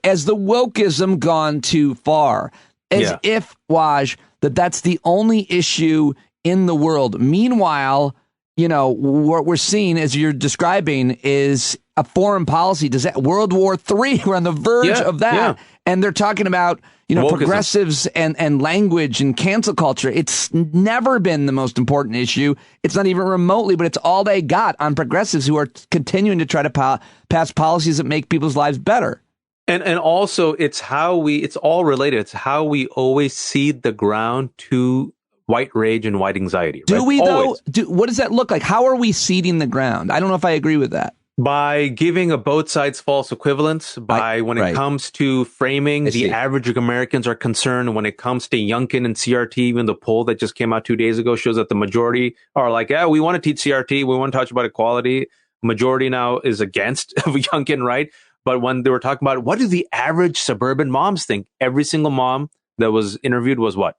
B: as the wokeism gone too far, as if, Waj, that's the only issue in the world. Meanwhile, what we're seeing, as you're describing, is a foreign policy. Does that World War III? We're on the verge of that. Yeah. And they're talking about, wokeism, progressives and language and cancel culture. It's never been the most important issue. It's not even remotely, but it's all they got on progressives who are continuing to try to pass policies that make people's lives better.
N: And also, it's all related. It's how we always cede the ground to white rage and white anxiety.
B: Do
N: right?
B: we,
N: always.
B: though? What does that look like? How are we ceding the ground? I don't know if I agree with that.
N: By giving both sides false equivalence, when it comes to framing, the average Americans are concerned. When it comes to Youngkin and CRT, even the poll that just came out 2 days ago shows that the majority are like, yeah, we want to teach CRT. We want to talk about equality. Majority now is against Youngkin, right? But when they were talking about what do the average suburban moms think, every single mom that was interviewed was what?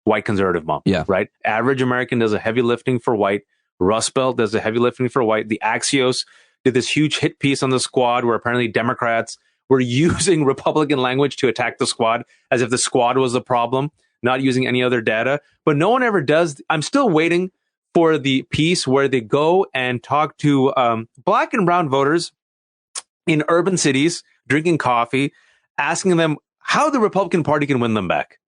N: White conservative mom. Yeah. Right? Average American does a heavy lifting for white. Rust Belt does a heavy lifting for white. The Axios did this huge hit piece on the squad where apparently Democrats were using Republican language to attack the squad as if the squad was the problem, not using any other data. But no one ever does. I'm still waiting for the piece where they go and talk to black and brown voters in urban cities, drinking coffee, asking them how the Republican Party can win them back.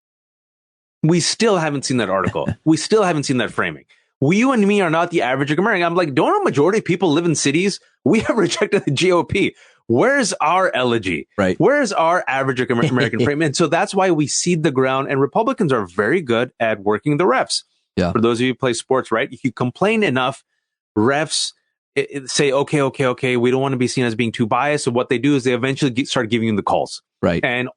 N: We still haven't seen that article. We still haven't seen that framing. You and me are not the average American. I'm like, don't a majority of people live in cities? We have rejected the GOP. Where's our elegy? Right. Where's our average American frame? And so that's why we cede the ground. And Republicans are very good at working the refs. Yeah. For those of you who play sports, right? If you complain enough, refs say, okay, we don't want to be seen as being too biased. So what they do is they eventually start giving you the calls. Right. And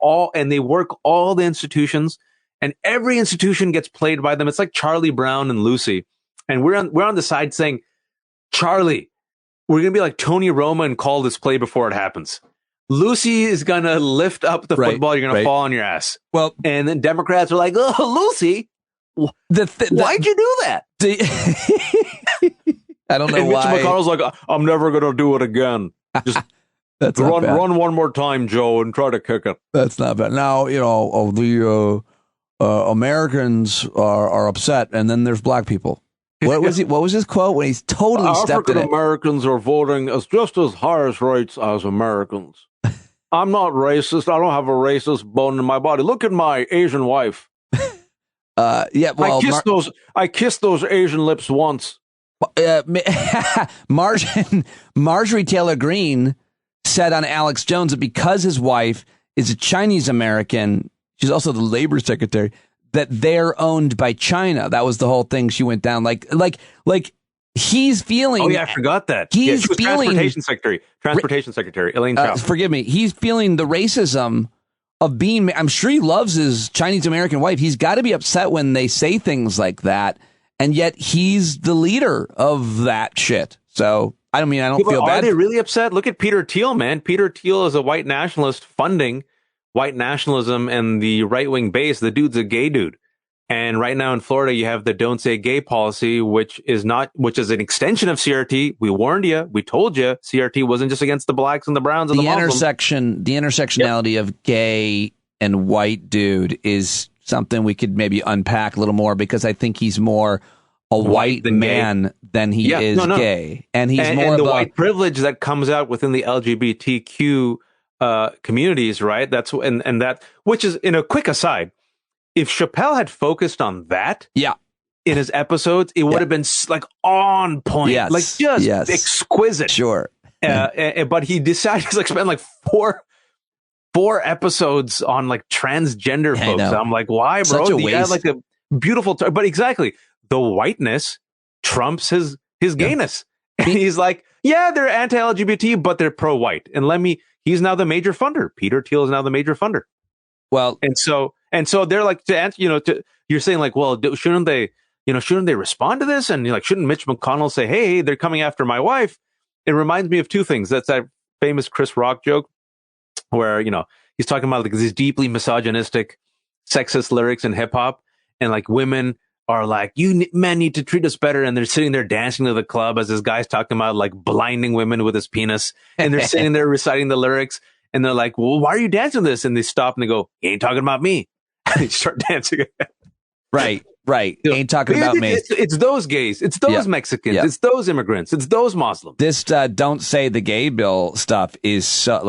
N: they work all the institutions, and every institution gets played by them. It's like Charlie Brown and Lucy. And we're on the side saying, Charlie, we're going to be like Tony Roma and call this play before it happens. Lucy is going to lift up the football. You're going to fall on your ass.
B: Well,
N: and then Democrats are like, oh, Lucy, why'd you do that?
B: I don't know
N: and
B: why.
N: Mitch McConnell's like, I'm never going to do it again. Just run one more time, Joe, and try to kick it.
B: That's not bad. Now, the Americans are upset, and then there's black people. What was his quote when he's totally stepped in it?
N: African Americans are voting as just as highest rates as Americans. I'm not racist. I don't have a racist bone in my body. Look at my Asian wife.
B: Well,
N: I kissed those Asian lips once.
B: Marjorie Taylor Greene said on Alex Jones that because his wife is a Chinese American, she's also the labor secretary, that they're owned by China. That was the whole thing. She went down like he's feeling.
N: Oh yeah, I forgot that.
B: He's feeling
N: Transportation Secretary Elaine Chao.
B: Forgive me. He's feeling the racism of being. I'm sure he loves his Chinese American wife. He's got to be upset when they say things like that, and yet he's the leader of that shit. So I don't feel bad.
N: Are they really upset? Look at Peter Thiel, man. Peter Thiel is a white nationalist funding white nationalism and the right-wing base. The dude's a gay dude. And right now in Florida, you have the don't say gay policy, which is an extension of CRT. We warned you. We told you CRT wasn't just against the blacks and the browns and the Muslims.
B: The intersectionality of gay and white dude is something we could maybe unpack a little more, because I think he's more a white man than he is gay. And he's more of
N: the
B: a
N: white privilege that comes out within the LGBTQ communities, right? That's and that, which is, in a quick aside, if Chappelle had focused on that, in his episodes, it would have been like on point, like just exquisite.
B: Sure,
N: but he decided to spend like four episodes on like transgender folks. I'm like, why, bro? He had like a beautiful, but exactly, the whiteness trumps his gayness, and he's like, yeah, they're anti-LGBT, but they're pro-white, and he's now the major funder. Peter Thiel is now the major funder.
B: Well,
N: and so they're like, to answer, you're saying like, well, shouldn't they respond to this? And shouldn't Mitch McConnell say, hey, they're coming after my wife? It reminds me of two things. That's that famous Chris Rock joke where, he's talking about like these deeply misogynistic, sexist lyrics in hip hop, and like women are like, you men need to treat us better. And they're sitting there dancing to the club as this guy's talking about like blinding women with his penis. And they're sitting there reciting the lyrics. And they're like, well, why are you dancing to this? And they stop and they go, he ain't talking about me. And they start dancing again.
B: Right. Ain't talking about me.
N: It's those gays. It's those Mexicans. It's those immigrants. It's those Muslims.
B: This don't say the gay bill stuff is so,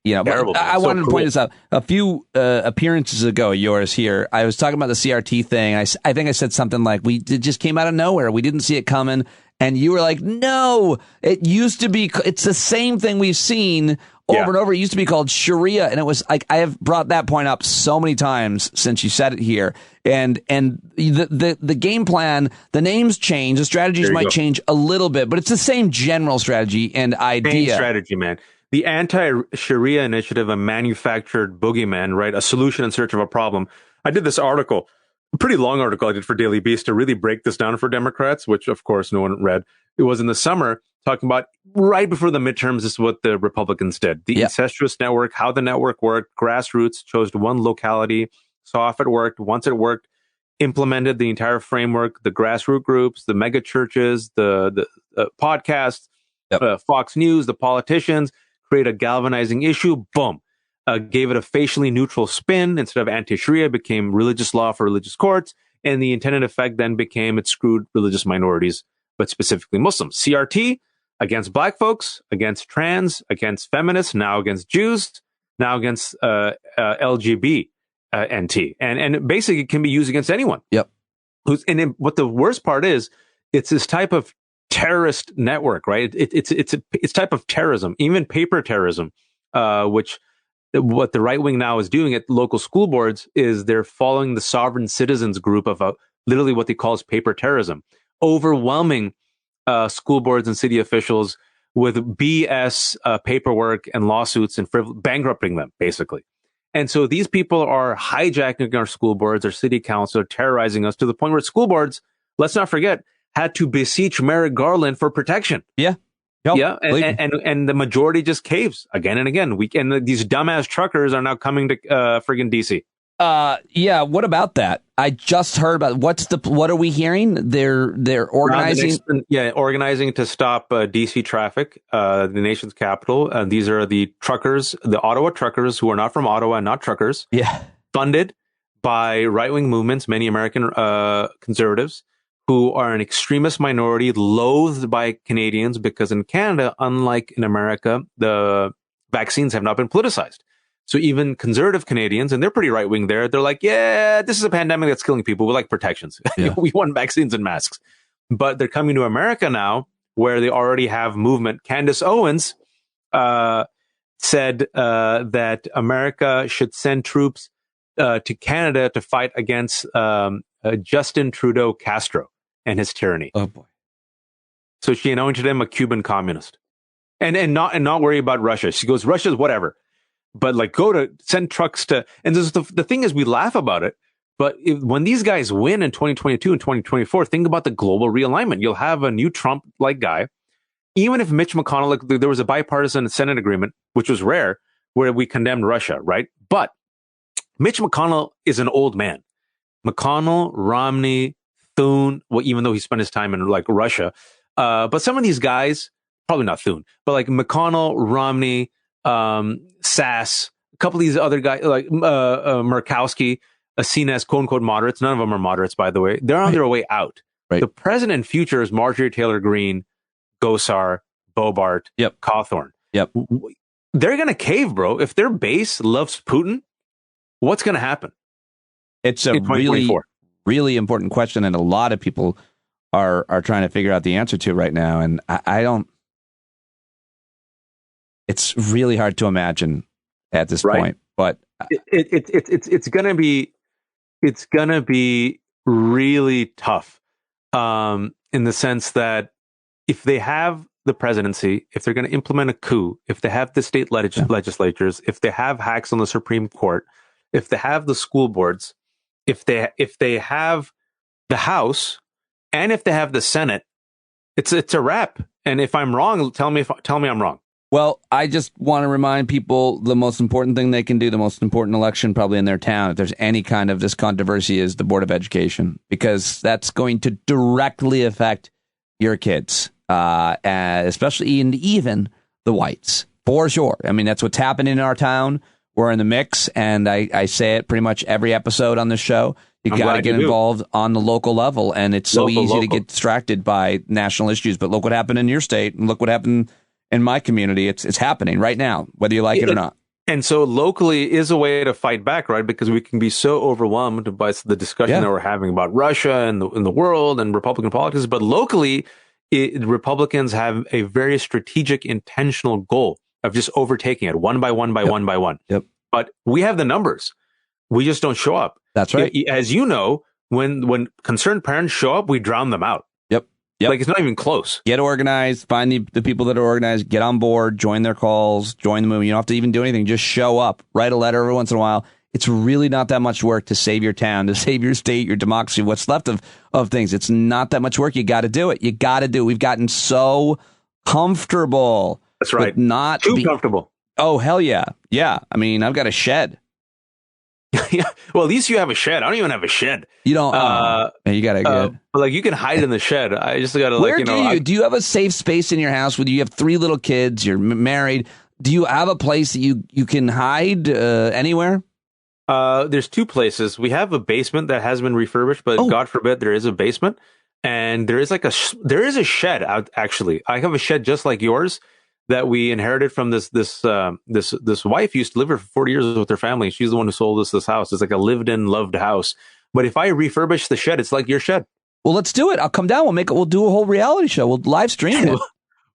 B: terrible. I wanted to point this out. A few appearances ago, yours here, I was talking about the CRT thing. I think I said something like, it just came out of nowhere. We didn't see it coming. And you were like, no, it used to be. It's the same thing we've seen over and over. It used to be called Sharia. And it was like, I have brought that point up so many times since you said it here. And the game plan, the names change, the strategies might change a little bit, but it's the same general strategy and idea.
N: Same strategy, man. The anti-Sharia initiative, a manufactured boogeyman, right? A solution in search of a problem. I did this article, a pretty long article I did for Daily Beast to really break this down for Democrats, which of course no one read. It was in the summer, talking about right before the midterms. This is what the Republicans did. The incestuous network, how the network worked, grassroots, chose one locality, saw if it worked. Once it worked, implemented the entire framework, the grassroots groups, the mega churches, the podcasts, Fox News, the politicians, create a galvanizing issue. Boom. Gave it a facially neutral spin. Instead of anti-Sharia, became religious law for religious courts. And the intended effect then became it screwed religious minorities, but specifically Muslims. CRT against black folks, against trans, against feminists, now against Jews, now against LGBT. NT, and basically it can be used against anyone.
B: Yep.
N: What the worst part is, it's this type of terrorist network, right? It's type of terrorism, even paper terrorism, which what the right wing now is doing at local school boards is they're following the sovereign citizens group of literally what they call is paper terrorism, overwhelming school boards and city officials with BS paperwork and lawsuits and bankrupting them, basically. And so these people are hijacking our school boards, our city council, terrorizing us to the point where school boards, let's not forget, had to beseech Merrick Garland for protection.
B: Yeah. Yep,
N: yeah, and the majority just caves again and again. These dumbass truckers are now coming to friggin' DC.
B: Yeah. What about that? I just heard about what are we hearing? They're organizing.
N: Organizing to stop DC traffic, the nation's capital. These are the truckers, the Ottawa truckers, who are not from Ottawa and not truckers.
B: Yeah,
N: funded by right-wing movements, many American conservatives, who are an extremist minority, loathed by Canadians, because in Canada, unlike in America, the vaccines have not been politicized. So even conservative Canadians, and they're pretty right-wing there, they're like, yeah, this is a pandemic that's killing people. We like protections.
B: Yeah.
N: We want vaccines and masks. But they're coming to America now, where they already have movement. Candace Owens said that America should send troops to Canada to fight against Justin Trudeau Castro and his tyranny.
B: Oh boy!
N: So she anointed him a Cuban communist, and not worry about Russia. She goes, Russia's whatever, but like send trucks to. And this is the thing is, we laugh about it, but when these guys win in 2022 and 2024, think about the global realignment. You'll have a new Trump-like guy. Even if Mitch McConnell, there was a bipartisan Senate agreement, which was rare, where we condemned Russia, right? But Mitch McConnell is an old man. McConnell, Romney, Thune, well, even though he spent his time in like Russia, but some of these guys, probably not Thune, but like McConnell, Romney, Sass, a couple of these other guys like Murkowski, seen as quote unquote moderates. None of them are moderates, by the way. They're on their way out.
B: Right.
N: The present and future is Marjorie Taylor Greene, Gosar, Bobart, Cawthorn.
B: Yep.
N: They're going to cave, bro. If their base loves Putin, what's going to happen?
B: It's a really important question, and a lot of people are trying to figure out the answer to right now. And I don't. It's really hard to imagine at this point, but
N: it's gonna be really tough, in the sense that if they have the presidency, if they're going to implement a coup, if they have the state legislatures, if they have hacks on the Supreme Court, if they have the school boards, if they have the House, and if they have the Senate, it's a wrap. And if I'm wrong, tell me I'm wrong.
B: Well, I just want to remind people the most important thing they can do, the most important election probably in their town, if there's any kind of this controversy, is the Board of Education, because that's going to directly affect your kids, especially and even the whites, for sure. I mean, that's what's happening in our town. We're in the mix, and I say it pretty much every episode on this show. You got to get involved on the local level, and it's so easy to get distracted by national issues. But look what happened in your state, and look what happened in my community. It's happening right now, whether you like it or not.
N: And so locally is a way to fight back, right? Because we can be so overwhelmed by the discussion that we're having about Russia and the world and Republican politics. But locally, Republicans have a very strategic, intentional goal of just overtaking it one by one by one by one.
B: Yep.
N: But we have the numbers. We just don't show up.
B: That's right.
N: As you know, when concerned parents show up, we drown them out.
B: Yep.
N: Like, it's not even close.
B: Get organized. Find the people that are organized. Get on board. Join their calls. Join the movement. You don't have to even do anything. Just show up. Write a letter every once in a while. It's really not that much work to save your town, to save your state, your democracy, what's left of things. It's not that much work. You got to do it. You got to do it. We've gotten so comfortable.
N: That's right.
B: Not
N: too comfortable.
B: Oh, hell yeah. Yeah. I mean, I've got a shed.
N: Yeah. Well, at least you have a shed. I don't even have a shed.
B: You don't. You got to get.
N: But like, you can hide in the shed. I just got to like.
B: Where do you have a safe space in your house? Where you have 3 little kids? You're married. Do you have a place that you can hide anywhere?
N: There's 2 places. We have a basement that has been refurbished, but God forbid there is a basement, and there is a shed out. Actually, I have a shed just like yours that we inherited from this wife who used to live here for 40 years with her family. She's the one who sold us this house. It's like a lived-in, loved house. But if I refurbish the shed, it's like your shed.
B: Well, let's do it. I'll come down. We'll do a whole reality show. We'll live stream it.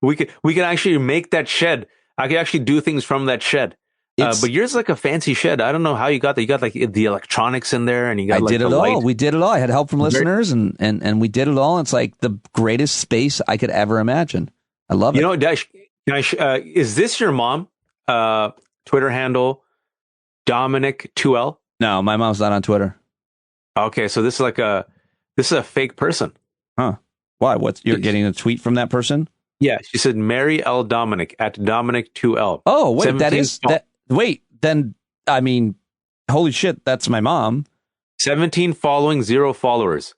N: We can actually make that shed. I can actually do things from that shed. But yours is like a fancy shed. I don't know how you got that. You got like the electronics in there, and you got
B: did it all. We did it all. I had help from listeners, and we did it all. It's like the greatest space I could ever imagine. I love it.
N: You know, Dash, is this your mom? Twitter handle Dominic2L?
B: No, my mom's not on Twitter.
N: Okay, so this is a fake person.
B: Huh? Why? You're getting a tweet from that person?
N: Yeah, she said Mary L. Dominic at Dominic2L.
B: Oh, wait,
N: 17
B: that is that. Wait, then I mean, holy shit, that's my mom.
N: 17 following, 0 followers.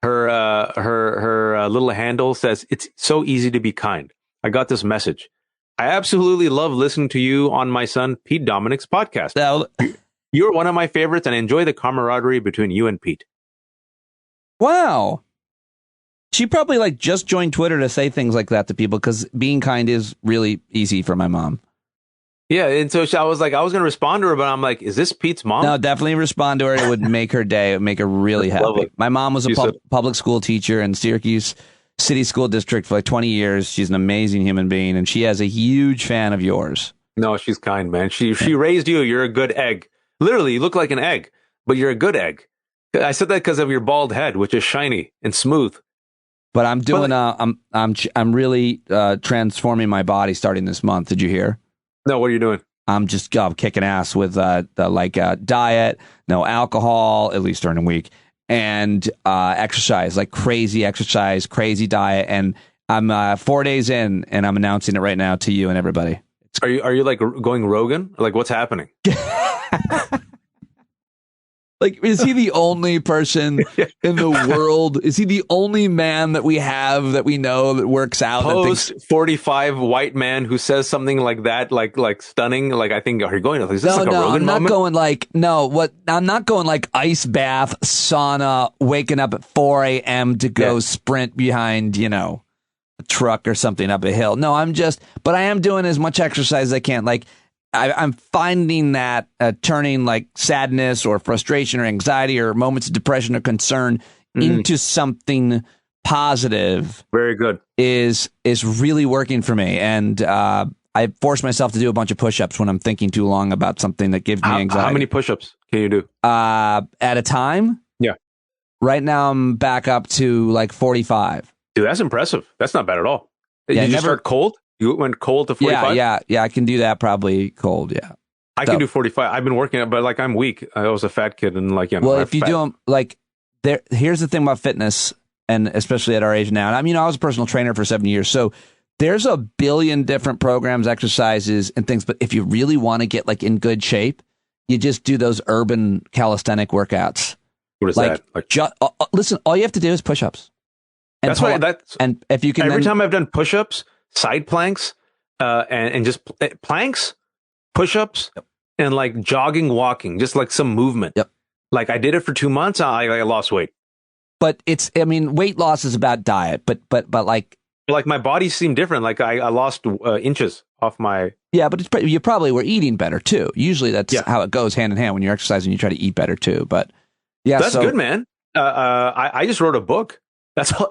N: Her little handle says, "It's so easy to be kind. I got this message. I absolutely love listening to you on my son Pete Dominic's podcast.
B: Now,
N: you're one of my favorites, and I enjoy the camaraderie between you and Pete."
B: Wow. She probably like just joined Twitter to say things like that to people because being kind is really easy for my mom.
N: Yeah, and so I was going to respond to her, but I'm like, is this Pete's mom?
B: No, definitely respond to her. It would make her day. It would make her really happy.
N: Lovely.
B: My mom was a public school teacher in Syracuse City School District for like 20 years. She's an amazing human being, and she has a huge fan of yours.
N: No, she's kind, man. She raised you. You're a good egg. Literally, you look like an egg, but you're a good egg. I said that because of your bald head, which is shiny and smooth.
B: But I'm doing. I'm really transforming my body starting this month. Did you hear?
N: No, what are you doing?
B: I'm just kicking ass with the diet, no alcohol, at least during the week, and exercise, like crazy exercise, crazy diet. And I'm 4 days in, and I'm announcing it right now to you and everybody.
N: Are you like going Rogan? Like, what's happening?
B: Like, is he the only person in the world? Is he the only man that we have that we know that works out?
N: Post 45 white man who says something like that, like stunning. Like, I think, are you going? Is this like a Rogan
B: I'm
N: moment?
B: I'm not going like ice bath, sauna, waking up at 4 a.m. to go sprint behind, a truck or something up a hill. No, but I am doing as much exercise as I can. Like, I'm finding that turning like sadness or frustration or anxiety or moments of depression or concern into something positive.
N: Very good.
B: Is really working for me. And I force myself to do a bunch of push-ups when I'm thinking too long about something that gives me anxiety.
N: How many push-ups can you do?
B: At a time?
N: Yeah.
B: Right now I'm back up to like 45.
N: Dude, that's impressive. That's not bad at all. Did you start cold? You went cold to 45?
B: Yeah, I can do that probably cold, yeah.
N: I can do 45. I've been working out, but like I'm weak. I was a fat kid and like,
B: well, if you do them, like, here's the thing about fitness, and especially at our age now. And I mean, I was a personal trainer for 7 years, so there's a billion different programs, exercises, and things. But if you really want to get like in good shape, you just do those urban calisthenic workouts.
N: What is that? Like,
B: listen, all you have to do is push-ups.
N: That's why.
B: And if you can,
N: every time I've done push-ups, side planks, and just planks, push-ups, and like jogging, walking, just like some movement.
B: Yep.
N: Like I did it for 2 months. I lost weight.
B: But weight loss is about diet. But like
N: my body seemed different. Like I lost inches off my.
B: Yeah, but you probably were eating better too. Usually that's how it goes hand in hand. When you're exercising, you try to eat better too. But yeah,
N: that's good, man. I just wrote a book. That's all.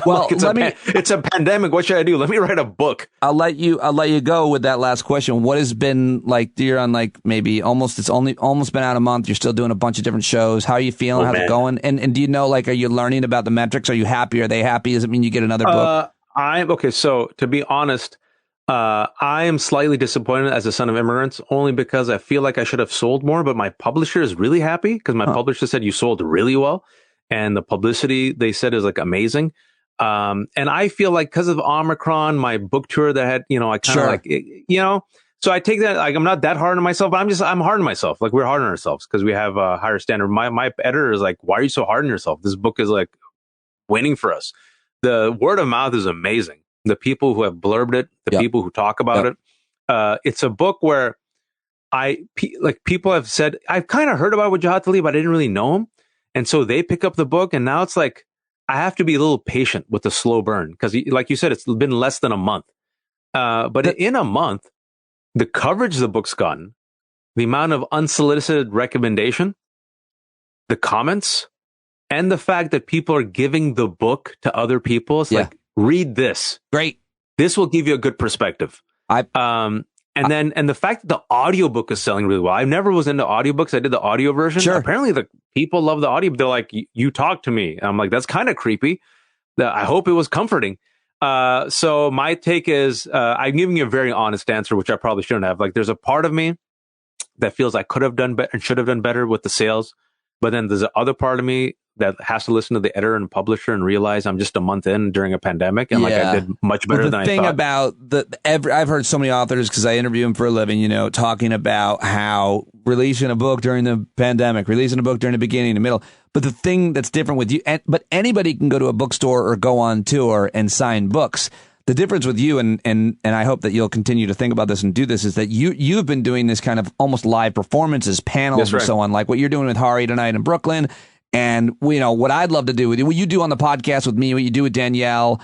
B: Well,
N: it's a pandemic. What should I do? Let me write a book.
B: I'll let you go with that last question. What has been like? You're on like maybe almost been out a month. You're still doing a bunch of different shows. How are you feeling? How's it going? And do you know, like, are you learning about the metrics? Are you happy? Are they happy? Does it mean you get another book?
N: Okay. So to be honest, I am slightly disappointed as a son of immigrants, only because I feel like I should have sold more. But my publisher is really happy because my publisher said you sold really well. And the publicity, they said, is like amazing. And I feel like because of Omicron, my book tour that I had, I kind of like, so I take that, like, I'm not that hard on myself, but I'm hard on myself. Like, we're hard on ourselves because we have a higher standard. My editor is like, why are you so hard on yourself? This book is like winning for us. The word of mouth is amazing. The people who have blurbed it, the people who talk about it. It's a book where people have said, I've kind of heard about Wajahat Ali, but I didn't really know him. And so they pick up the book, and now it's like, I have to be a little patient with the slow burn. Because like you said, it's been less than a month. But in a month, the coverage the book's gotten, the amount of unsolicited recommendation, the comments, and the fact that people are giving the book to other people. It's like, read this.
B: Great.
N: This will give you a good perspective. And the fact that the audiobook is selling really well. I never was into audiobooks. I did the audio version.
B: Sure.
N: Apparently the people love the audio. They're like, you talk to me. And I'm like, that's kind of creepy. I hope it was comforting. So my take is, I'm giving you a very honest answer, which I probably shouldn't have. Like, there's a part of me that feels I could have done better and should have done better with the sales. But then there's the other part of me that has to listen to the editor and publisher and realize I'm just a month in during a pandemic, and like I did much better than I thought.
B: The thing about I've heard so many authors, because I interview them for a living, talking about how releasing a book during the pandemic, releasing a book during the beginning, the middle. But the thing that's different with you, but anybody can go to a bookstore or go on tour and sign books. The difference with you, and I hope that you'll continue to think about this and do this, is that you've been doing this kind of almost live performances, panels, and so on, like what you're doing with Hari tonight in Brooklyn. And what I'd love to do with you, what you do on the podcast with me, what you do with Danielle,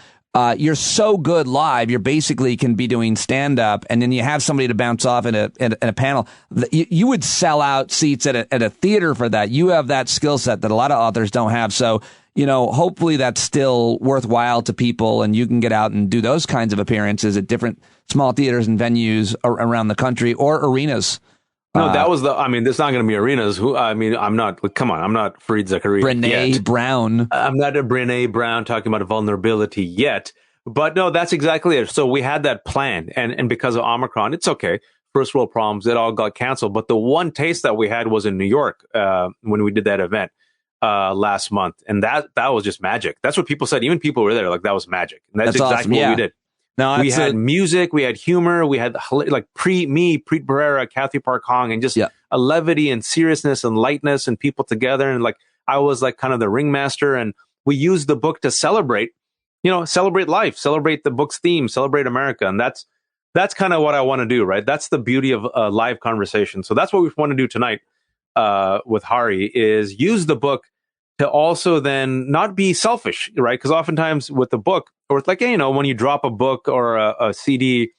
B: you're so good live. You're basically can be doing stand up, and then you have somebody to bounce off in a panel. You would sell out seats at a theater for that. You have that skill set that a lot of authors don't have. So, hopefully that's still worthwhile to people, and you can get out and do those kinds of appearances at different small theaters and venues around the country or arenas.
N: No, that was it's not going to be arenas. I'm not Fareed Zakaria.
B: Brene Brown.
N: I'm not a Brene Brown talking about vulnerability yet. But no, that's exactly it. So we had that plan. And because of Omicron, it's okay. First world problems, it all got canceled. But the one taste that we had was in New York when we did that event last month. And that was just magic. That's what people said. Even people were there, like, that was magic. And that's exactly awesome. What we did. No, we had music, we had humor, we had Preet Bharara, Kathy Park Hong, and just a levity and seriousness and lightness and people together. And like, I was like kind of the ringmaster, and we used the book to celebrate life, celebrate the book's theme, celebrate America. And that's kind of what I want to do, right? That's the beauty of a live conversation. So that's what we want to do tonight with Hari, is use the book to also then not be selfish, right? Because oftentimes with the book, or it's like, when you drop a book or a CD,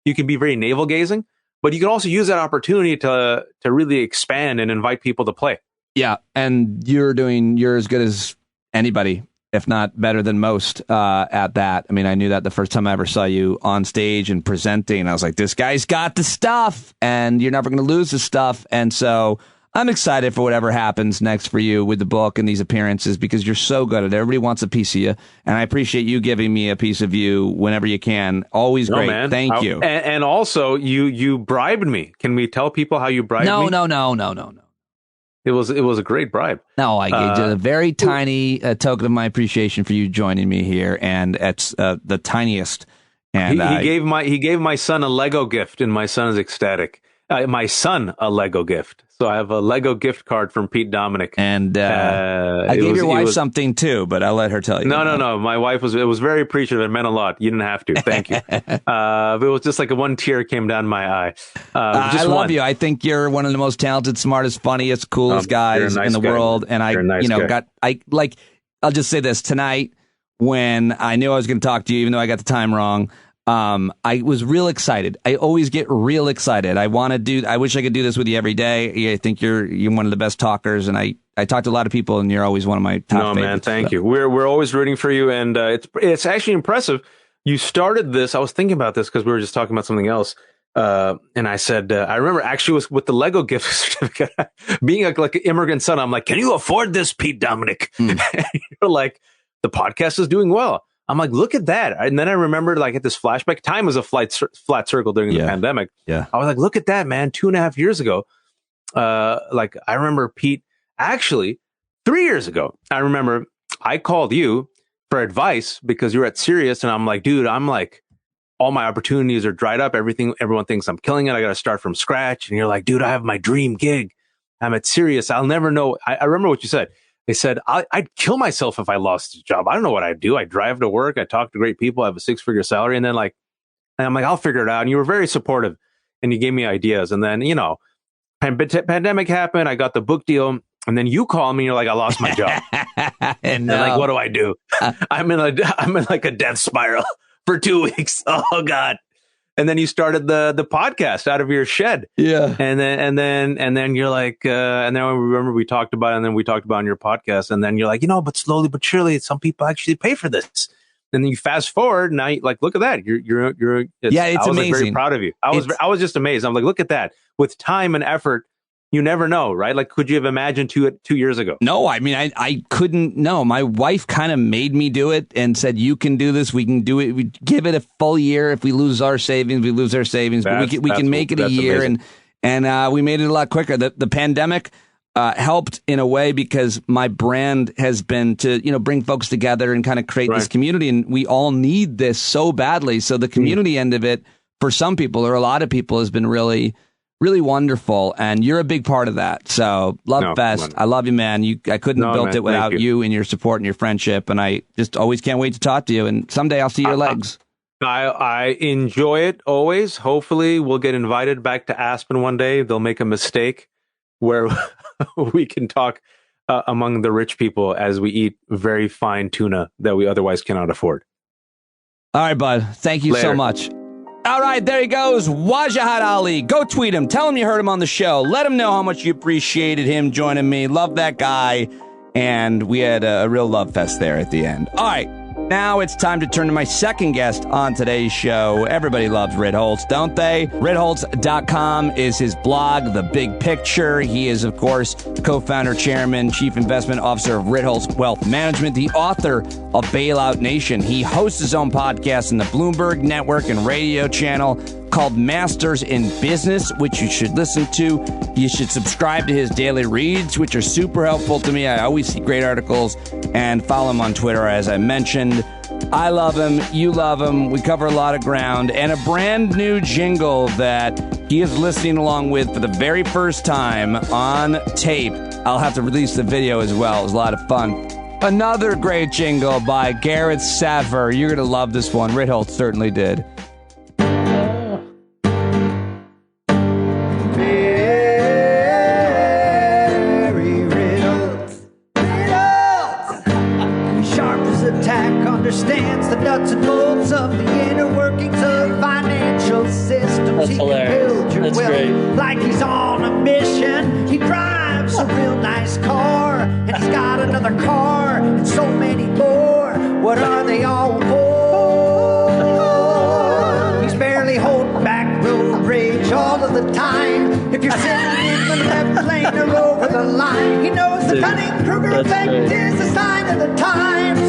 N: you can be very navel gazing, but you can also use that opportunity to really expand and invite people to play. Yeah, and you're as good as anybody, if not better than most at that. I mean, I knew that the first time I ever saw you on stage and presenting. I was like, this guy's got the stuff, and you're never going to lose the stuff. And so I'm excited for whatever happens next for you with the book and these appearances, because you're so good at it. Everybody wants a piece of you, and I appreciate you giving me a piece of you whenever you can. Always great. Man. Thank you. And also, you bribed me. Can we tell people how you bribed me?
B: No.
N: It was a great bribe.
B: No, I gave you a very tiny token of my appreciation for you joining me here, and it's the tiniest. And
N: he gave my son a Lego gift, and my son is ecstatic. My son a Lego gift. So I have a Lego gift card from Pete Dominic.
B: And I gave your wife something too, but I'll let her tell you.
N: No. My wife was very appreciative. It meant a lot. You didn't have to. Thank you. It was just like one tear came down my eye.
B: I love you. I think you're one of the most talented, smartest, funniest, coolest guys in the world. And I'll just say this tonight, when I knew I was going to talk to you, even though I got the time wrong. I was real excited. I always get real excited. I wish I could do this with you every day. I think you're one of the best talkers, and I talk to a lot of people, and you're always one of my top favorites.
N: Man, thank you. We're always rooting for you, and it's actually impressive. You started this. I was thinking about this because we were just talking about something else. And I said, I remember actually was with the Lego gift certificate, being like an immigrant son. I'm like, can you afford this, Pete Dominic? And you're like, the podcast is doing well. I'm like, look at that. And then I remembered, like, at this flashback, time was a flat circle during the pandemic.
B: Yeah.
N: I was like, look at that, man. 2.5 years ago. Like, I remember Pete, actually 3 years ago, I remember I called you for advice because you were at Sirius, and I'm like, dude, all my opportunities are dried up. Everyone thinks I'm killing it. I got to start from scratch. And you're like, dude, I have my dream gig. I'm at Sirius. I'll never know. I remember what you said. They said, I'd kill myself if I lost a job. I don't know what I'd do. I drive to work. I talk to great people. I have a 6-figure salary. And then and I'm like, I'll figure it out. And you were very supportive, and you gave me ideas. And then, pandemic happened. I got the book deal. And then you call me and you're like, I lost my job. and like, what do I do? I'm in like a death spiral for 2 weeks. Oh God. And then you started the podcast out of your shed.
B: Yeah.
N: And then you're like, and then I remember we talked about it, and then we talked about it on your podcast. And then you're like, but slowly but surely, some people actually pay for this. And then you fast forward, now you look at that. It's
B: amazing.
N: I was very proud of you. I was just amazed. I'm like, look at that. With time and effort, you never know, right? Like, could you have imagined 2 years ago?
B: No, I mean, I couldn't. No, my wife kind of made me do it and said, you can do this. We can do it. We give it a full year. If we lose our savings, we lose our savings. But we can make it a year. Amazing. And we made it a lot quicker. The pandemic, helped in a way because my brand has been to, bring folks together and kind of create this community. And we all need this so badly. So the community end of it for some people or a lot of people has been really, really wonderful. And you're a big part of that. So Love Fest. I love you, man. I couldn't have built it without you and your support and your friendship. And I just always can't wait to talk to you. And someday I'll see your legs.
N: I enjoy it always. Hopefully we'll get invited back to Aspen one day. They'll make a mistake where we can talk among the rich people as we eat very fine tuna that we otherwise cannot afford.
B: All right, bud. Thank you so much. All right, there he goes. Wajahat Ali. Go tweet him. Tell him you heard him on the show. Let him know how much you appreciated him joining me. Love that guy. And we had a real love fest there at the end. All right. Now it's time to turn to my second guest on today's show. Everybody loves Ritholtz, don't they? Ritholtz.com is his blog, The Big Picture. He is, of course, co-founder, chairman, chief investment officer of Ritholtz Wealth Management, the author of Bailout Nation. He hosts his own podcast in the Bloomberg Network and radio channel called Masters in Business, which you should listen to. You should subscribe to his daily reads, which are super helpful to me. I always see great articles, and follow him on Twitter, as I mentioned. I love him. You love him. We cover a lot of ground, and a brand new jingle that he is listening along with for the very first time on tape. I'll have to release the video as well. It was a lot of fun. Another great jingle by Garrett Saver. You're going to love this one. Ritholtz certainly did.
M: Understands the nuts and bolts of the inner workings of financial systems.
O: That's
M: he
O: hilarious.
M: can build your
O: That's
M: wealth
O: great.
M: like he's on a mission. He drives a real nice car, and he's got another car, and so many more. What are they all for? He's barely holding back road rage all of the time. If you're sitting in the left lane or over the line, he knows the Dunning-Kruger effect is a sign of the times.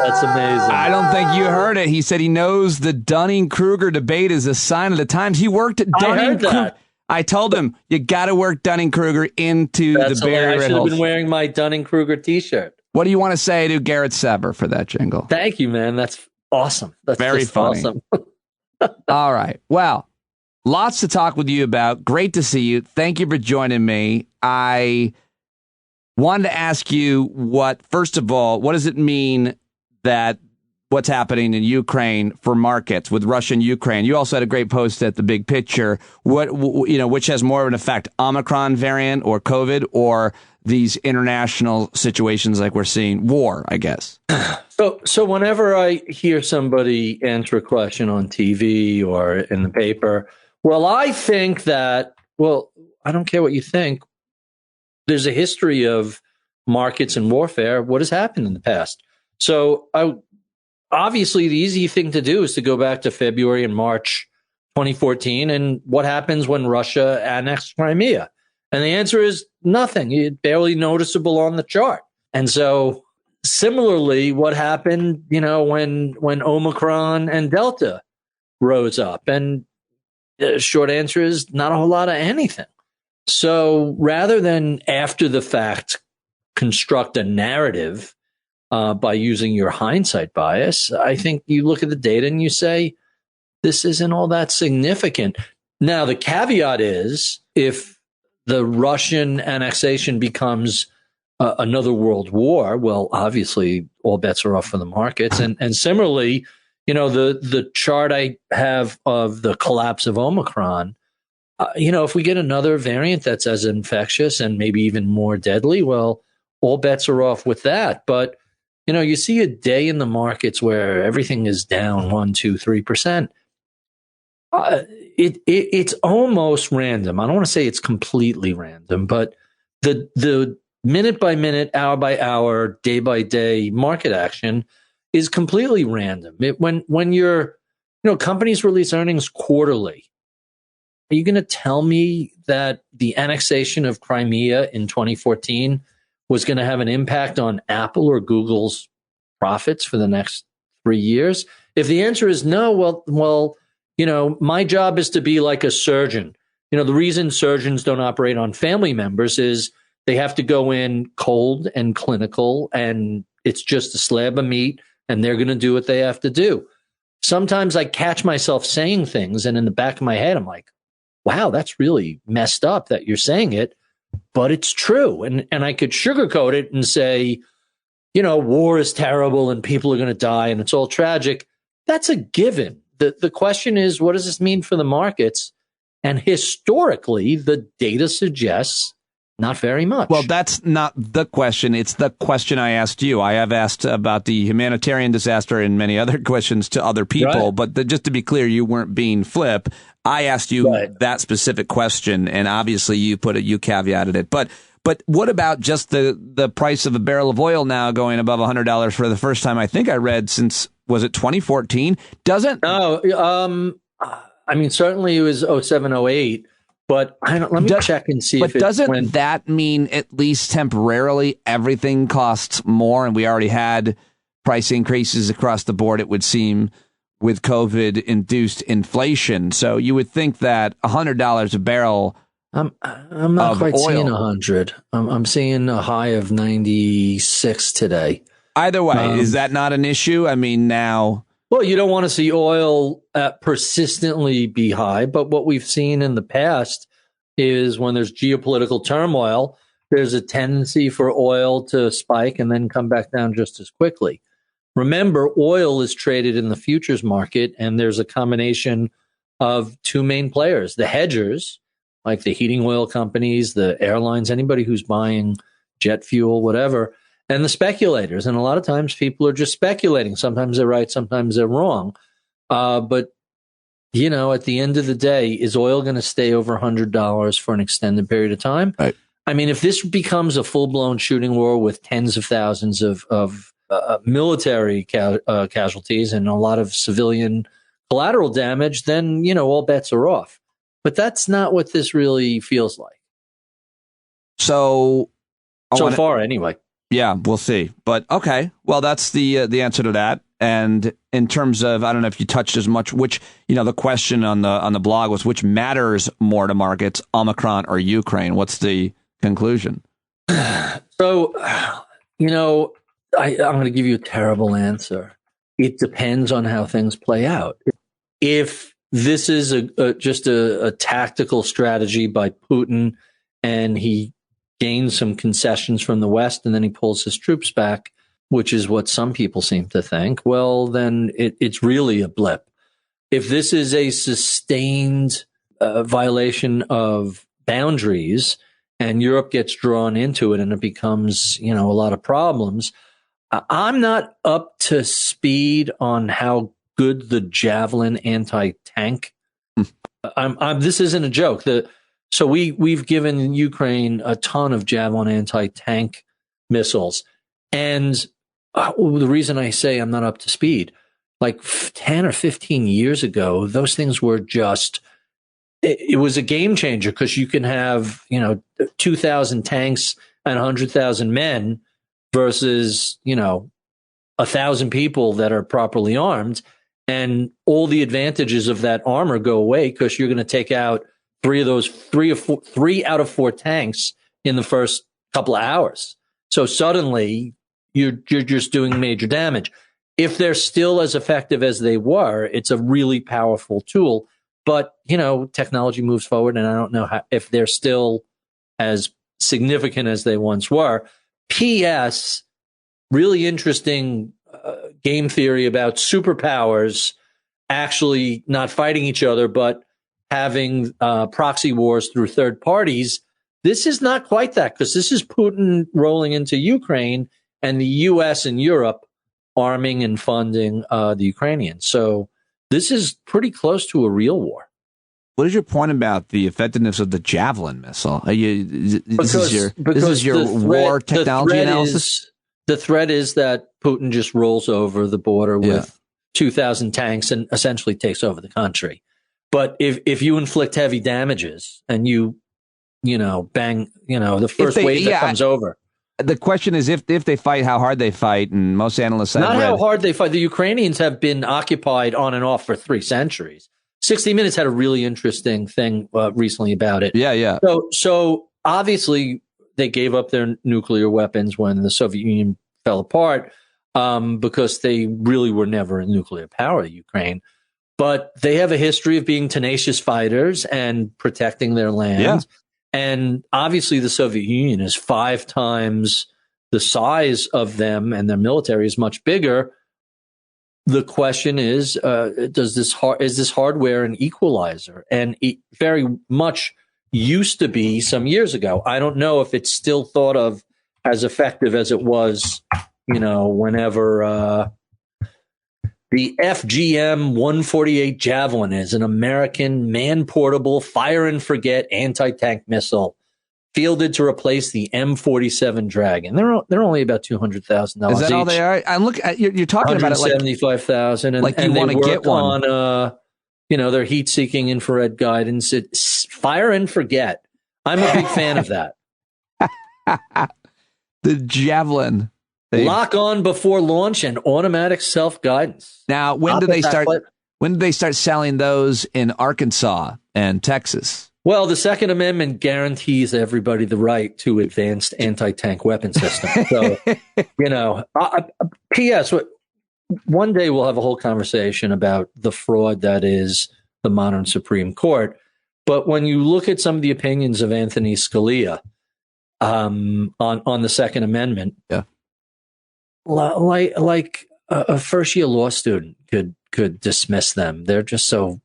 O: That's amazing.
B: I don't think you heard it. He said he knows the Dunning-Kruger debate is a sign of the times. He worked at Dunning-Kruger. I told him, you got to work Dunning-Kruger into the Barry Ritholtz.
O: I should have been wearing my Dunning-Kruger t-shirt.
B: What do you want to say to Garrett Saver for that jingle?
O: Thank you, man. That's awesome. That's
B: very funny.
O: Awesome.
B: All right. Well, lots to talk with you about. Great to see you. Thank you for joining me. I wanted to ask you first of all, what does it mean that what's happening in Ukraine for markets with Russia and Ukraine? You also had a great post at The Big Picture. Which has more of an effect, Omicron variant or COVID, or these international situations like we're seeing, war, I guess?
O: So whenever I hear somebody answer a question on TV or in the paper, I think that, I don't care what you think. There's a history of markets and warfare. What has happened in the past? So obviously the easy thing to do is to go back to February and March 2014 and what happens when Russia annexed Crimea. And the answer is nothing. It's barely noticeable on the chart. And so similarly, what happened, when Omicron and Delta rose up? And the short answer is not a whole lot of anything. So rather than after the fact construct a narrative by using your hindsight bias, I think you look at the data and you say, this isn't all that significant. Now, the caveat is if the Russian annexation becomes another world war, obviously all bets are off for the markets. And similarly, the chart I have of the collapse of Omicron, if we get another variant that's as infectious and maybe even more deadly, all bets are off with that. But you see a day in the markets where everything is down 1%, 2%, 3%. It's almost random. I don't want to say it's completely random, but the minute by minute, hour by hour, day by day market action is completely random. When you're, companies release earnings quarterly, are you going to tell me that the annexation of Crimea in 2014 was going to have an impact on Apple or Google's profits for the next 3 years? If the answer is no, well, my job is to be like a surgeon. The reason surgeons don't operate on family members is they have to go in cold and clinical, and it's just a slab of meat, and they're going to do what they have to do. Sometimes I catch myself saying things, and in the back of my head, I'm like, wow, that's really messed up that you're saying it, but it's true. And I could sugarcoat it and say, war is terrible and people are going to die and it's all tragic. That's a given. The question is, what does this mean for the markets? And historically, the data suggests not very much.
B: Well, that's not the question. It's the question I asked you. I have asked about the humanitarian disaster and many other questions to other people. Right. But just to be clear, you weren't being flip. I asked you that specific question, and obviously you caveated it. But what about just the price of a barrel of oil now going above $100 for the first time? I think I read since, was it 2014?
O: Certainly it was 07, 08. But let me check and see.
B: But doesn't that mean at least temporarily everything costs more? And we already had price increases across the board, it would seem, with COVID-induced inflation. So you would think that $100 a barrel.
O: I'm not quite seeing 100. I'm seeing a high of 96 today.
B: Either way, is that not an issue? I mean, now.
O: Well, you don't want to see oil persistently be high, but what we've seen in the past is when there's geopolitical turmoil, there's a tendency for oil to spike and then come back down just as quickly. Remember, oil is traded in the futures market, and there's a combination of two main players, the hedgers, like the heating oil companies, the airlines, anybody who's buying jet fuel, whatever, and the speculators. And a lot of times people are just speculating. Sometimes they're right, sometimes they're wrong. But, at the end of the day, is oil going to stay over $100 for an extended period of time?
B: Right.
O: I mean, if this becomes a full-blown shooting war with tens of thousands of military casualties and a lot of civilian collateral damage, then, all bets are off. But that's not what this really feels like.
B: So
O: far, anyway.
B: Yeah, we'll see. But okay, well, that's the answer to that. And in terms of, I don't know if you touched as much, which, the question on the blog was, which matters more to markets, Omicron or Ukraine? What's the conclusion?
O: So, I'm going to give you a terrible answer. It depends on how things play out. If this is just a tactical strategy by Putin and he gains some concessions from the West and then he pulls his troops back, which is what some people seem to think, well, then it's really a blip. If this is a sustained violation of boundaries and Europe gets drawn into it and it becomes, a lot of problems, I'm not up to speed on how good the Javelin anti-tank. This isn't a joke. So we've given Ukraine a ton of Javelin anti-tank missiles. And the reason I say I'm not up to speed, like 10 or 15 years ago, those things were just, it was a game changer because you can have, 2,000 tanks and 100,000 men versus, 1,000 people that are properly armed. And all the advantages of that armor go away because you're going to take out three out of four tanks in the first couple of hours. So suddenly you're just doing major damage. If they're still as effective as they were, it's a really powerful tool. But, technology moves forward, and I don't know if they're still as significant as they once were. P.S. Really interesting game theory about superpowers actually not fighting each other, but having proxy wars through third parties. This is not quite that, because this is Putin rolling into Ukraine and the U.S. and Europe arming and funding the Ukrainians. So this is pretty close to a real war.
B: What is your point about the effectiveness of the Javelin missile? This is your war technology analysis?
O: The threat is that Putin just rolls over the border with 2,000 tanks and essentially takes over the country. But if you inflict heavy damages and you bang, the first wave that comes over.
B: The question is if they fight, how hard they fight, and most analysts
O: not how hard they fight. The Ukrainians have been occupied on and off for 3 centuries. 60 Minutes had a really interesting thing recently about it.
B: Yeah.
O: So obviously they gave up their nuclear weapons when the Soviet Union fell apart because they really were never a nuclear power, Ukraine. But they have a history of being tenacious fighters and protecting their land.
B: Yeah.
O: And obviously the Soviet Union is 5 times the size of them, and their military is much bigger. The question is this hardware an equalizer? And it very much used to be some years ago. I don't know if it's still thought of as effective as it was, whenever the FGM 148 Javelin is an American man-portable fire-and-forget anti-tank missile fielded to replace the M47 Dragon. They're only about $200,000.
B: Is that
O: each.
B: all they are? I'm looking at you're talking about it like
O: $175,000,
B: like you want to get one
O: on their heat-seeking infrared guidance. It's fire and forget. I'm a big fan of that.
B: The Javelin.
O: Lock on before launch and automatic self-guidance.
B: Now, when did they start selling those in Arkansas and Texas?
O: Well, the Second Amendment guarantees everybody the right to advanced anti-tank weapon system. So, P.S. One day we'll have a whole conversation about the fraud that is the modern Supreme Court. But when you look at some of the opinions of Anthony Scalia on the Second Amendment, like a first-year law student could dismiss them. They're just so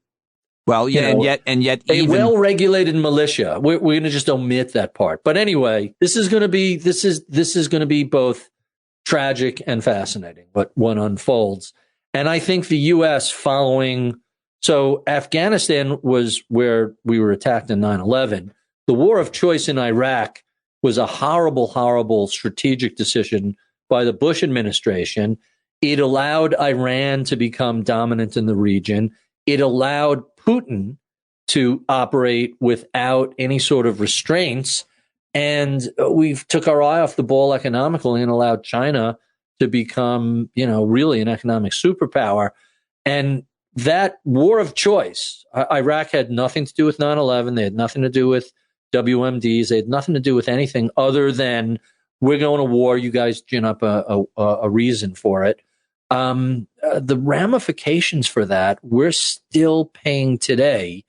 B: and yet
O: a well-regulated militia. We're going to just omit that part. But anyway, this is going to be both tragic and fascinating. What unfolds, and I think the U.S. following. So Afghanistan was where we were attacked in 9/11. The war of choice in Iraq was a horrible, horrible strategic decision by the Bush administration. It allowed Iran to become dominant in the region. It allowed Putin to operate without any sort of restraints. And we've took our eye off the ball economically and allowed China to become, really an economic superpower. And that war of choice, Iraq had nothing to do with 9/11. They had nothing to do with WMDs. They had nothing to do with anything other than we're going to war. You guys gin up a reason for it. The ramifications for that we're still paying today,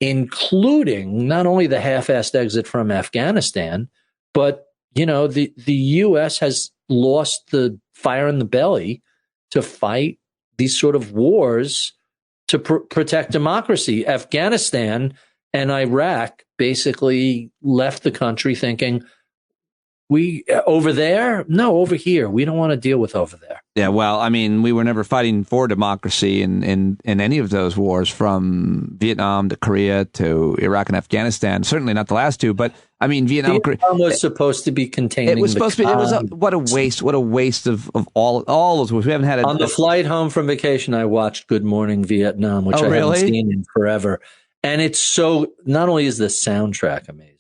O: including not only the half-assed exit from Afghanistan, but the U.S. has lost the fire in the belly to fight these sort of wars to protect democracy. Afghanistan and Iraq basically left the country thinking, over there? No, over here. We don't want to deal with over there.
B: Yeah, well, I mean, we were never fighting for democracy in any of those wars, from Vietnam to Korea to Iraq and Afghanistan. Certainly not the last two, but I mean, Vietnam
O: was supposed to be containing.
B: It was supposed to be. It was what a waste! What a waste of all those wars. We haven't had
O: on the flight home from vacation. I watched Good Morning Vietnam, which I haven't seen in forever, and it's so. Not only is the soundtrack amazing,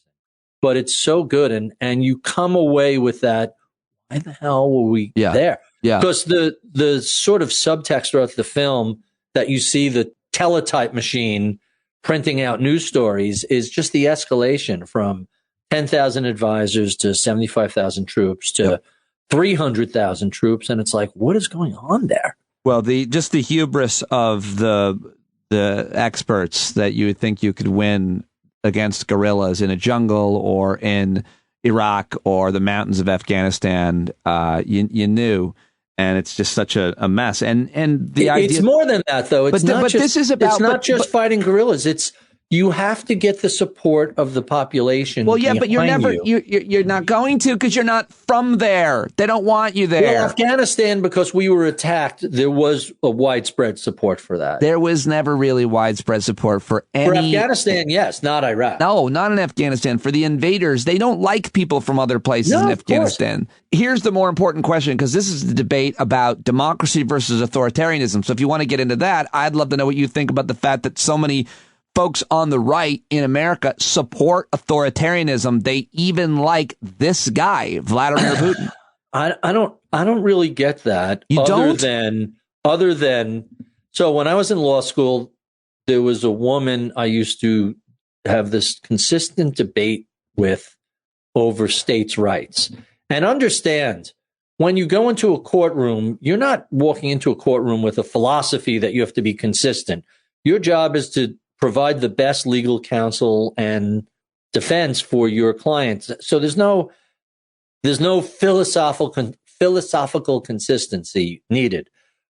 O: but it's so good, and you come away with that. Why the hell were we there? Yeah, because the sort of subtext throughout the film that you see the teletype machine printing out news stories is just the escalation from 10,000 advisors to 75,000 troops to 300,000 troops, and it's like, what is going on there?
B: Well, the hubris of the experts that you would think you could win against guerrillas in a jungle or in Iraq or the mountains of Afghanistan, you knew, and it's just such a mess. And the idea,
O: it's more than that, though. It's not just fighting guerrillas. It's you have to get the support of the population.
B: Well, yeah, but you're not going to, because you're not from there. They don't want you there.
O: Well, Afghanistan, because we were attacked, there was a widespread support for that.
B: There was never really widespread support for any.
O: For Afghanistan, yes, not Iraq.
B: No, not in Afghanistan. For the invaders, they don't like people from other places in Afghanistan. Here's the more important question, because this is the debate about democracy versus authoritarianism. So if you want to get into that, I'd love to know what you think about the fact that so many folks on the right in America support authoritarianism. They even like this guy, Vladimir Putin.
O: I don't really get that. Other than so when I was in law school, there was a woman I used to have this consistent debate with over states' rights. And understand, when you go into a courtroom, you're not walking into a courtroom with a philosophy that you have to be consistent. Your job is to provide the best legal counsel and defense for your clients. So there's no philosophical consistency needed.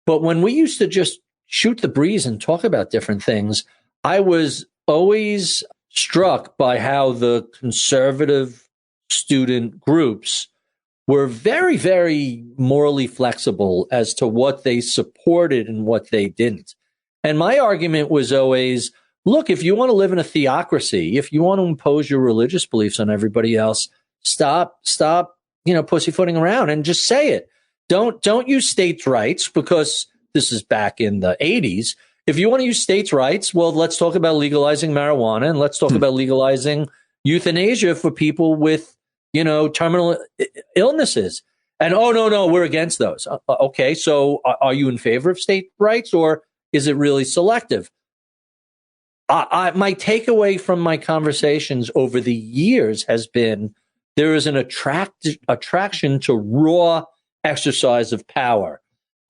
O: But when we used to just shoot the breeze and talk about different things, I was always struck by how the conservative student groups were very, very morally flexible as to what they supported and what they didn't. And my argument was always, look, if you want to live in a theocracy, if you want to impose your religious beliefs on everybody else, stop, pussyfooting around and just say it. Don't use states' rights, because this is back in the 80s. If you want to use states' rights, well, let's talk about legalizing marijuana, and let's talk about legalizing euthanasia for people with, terminal illnesses. And, oh, no, we're against those. Okay, so are you in favor of state rights, or is it really selective? My takeaway from my conversations over the years has been there is an attraction to raw exercise of power,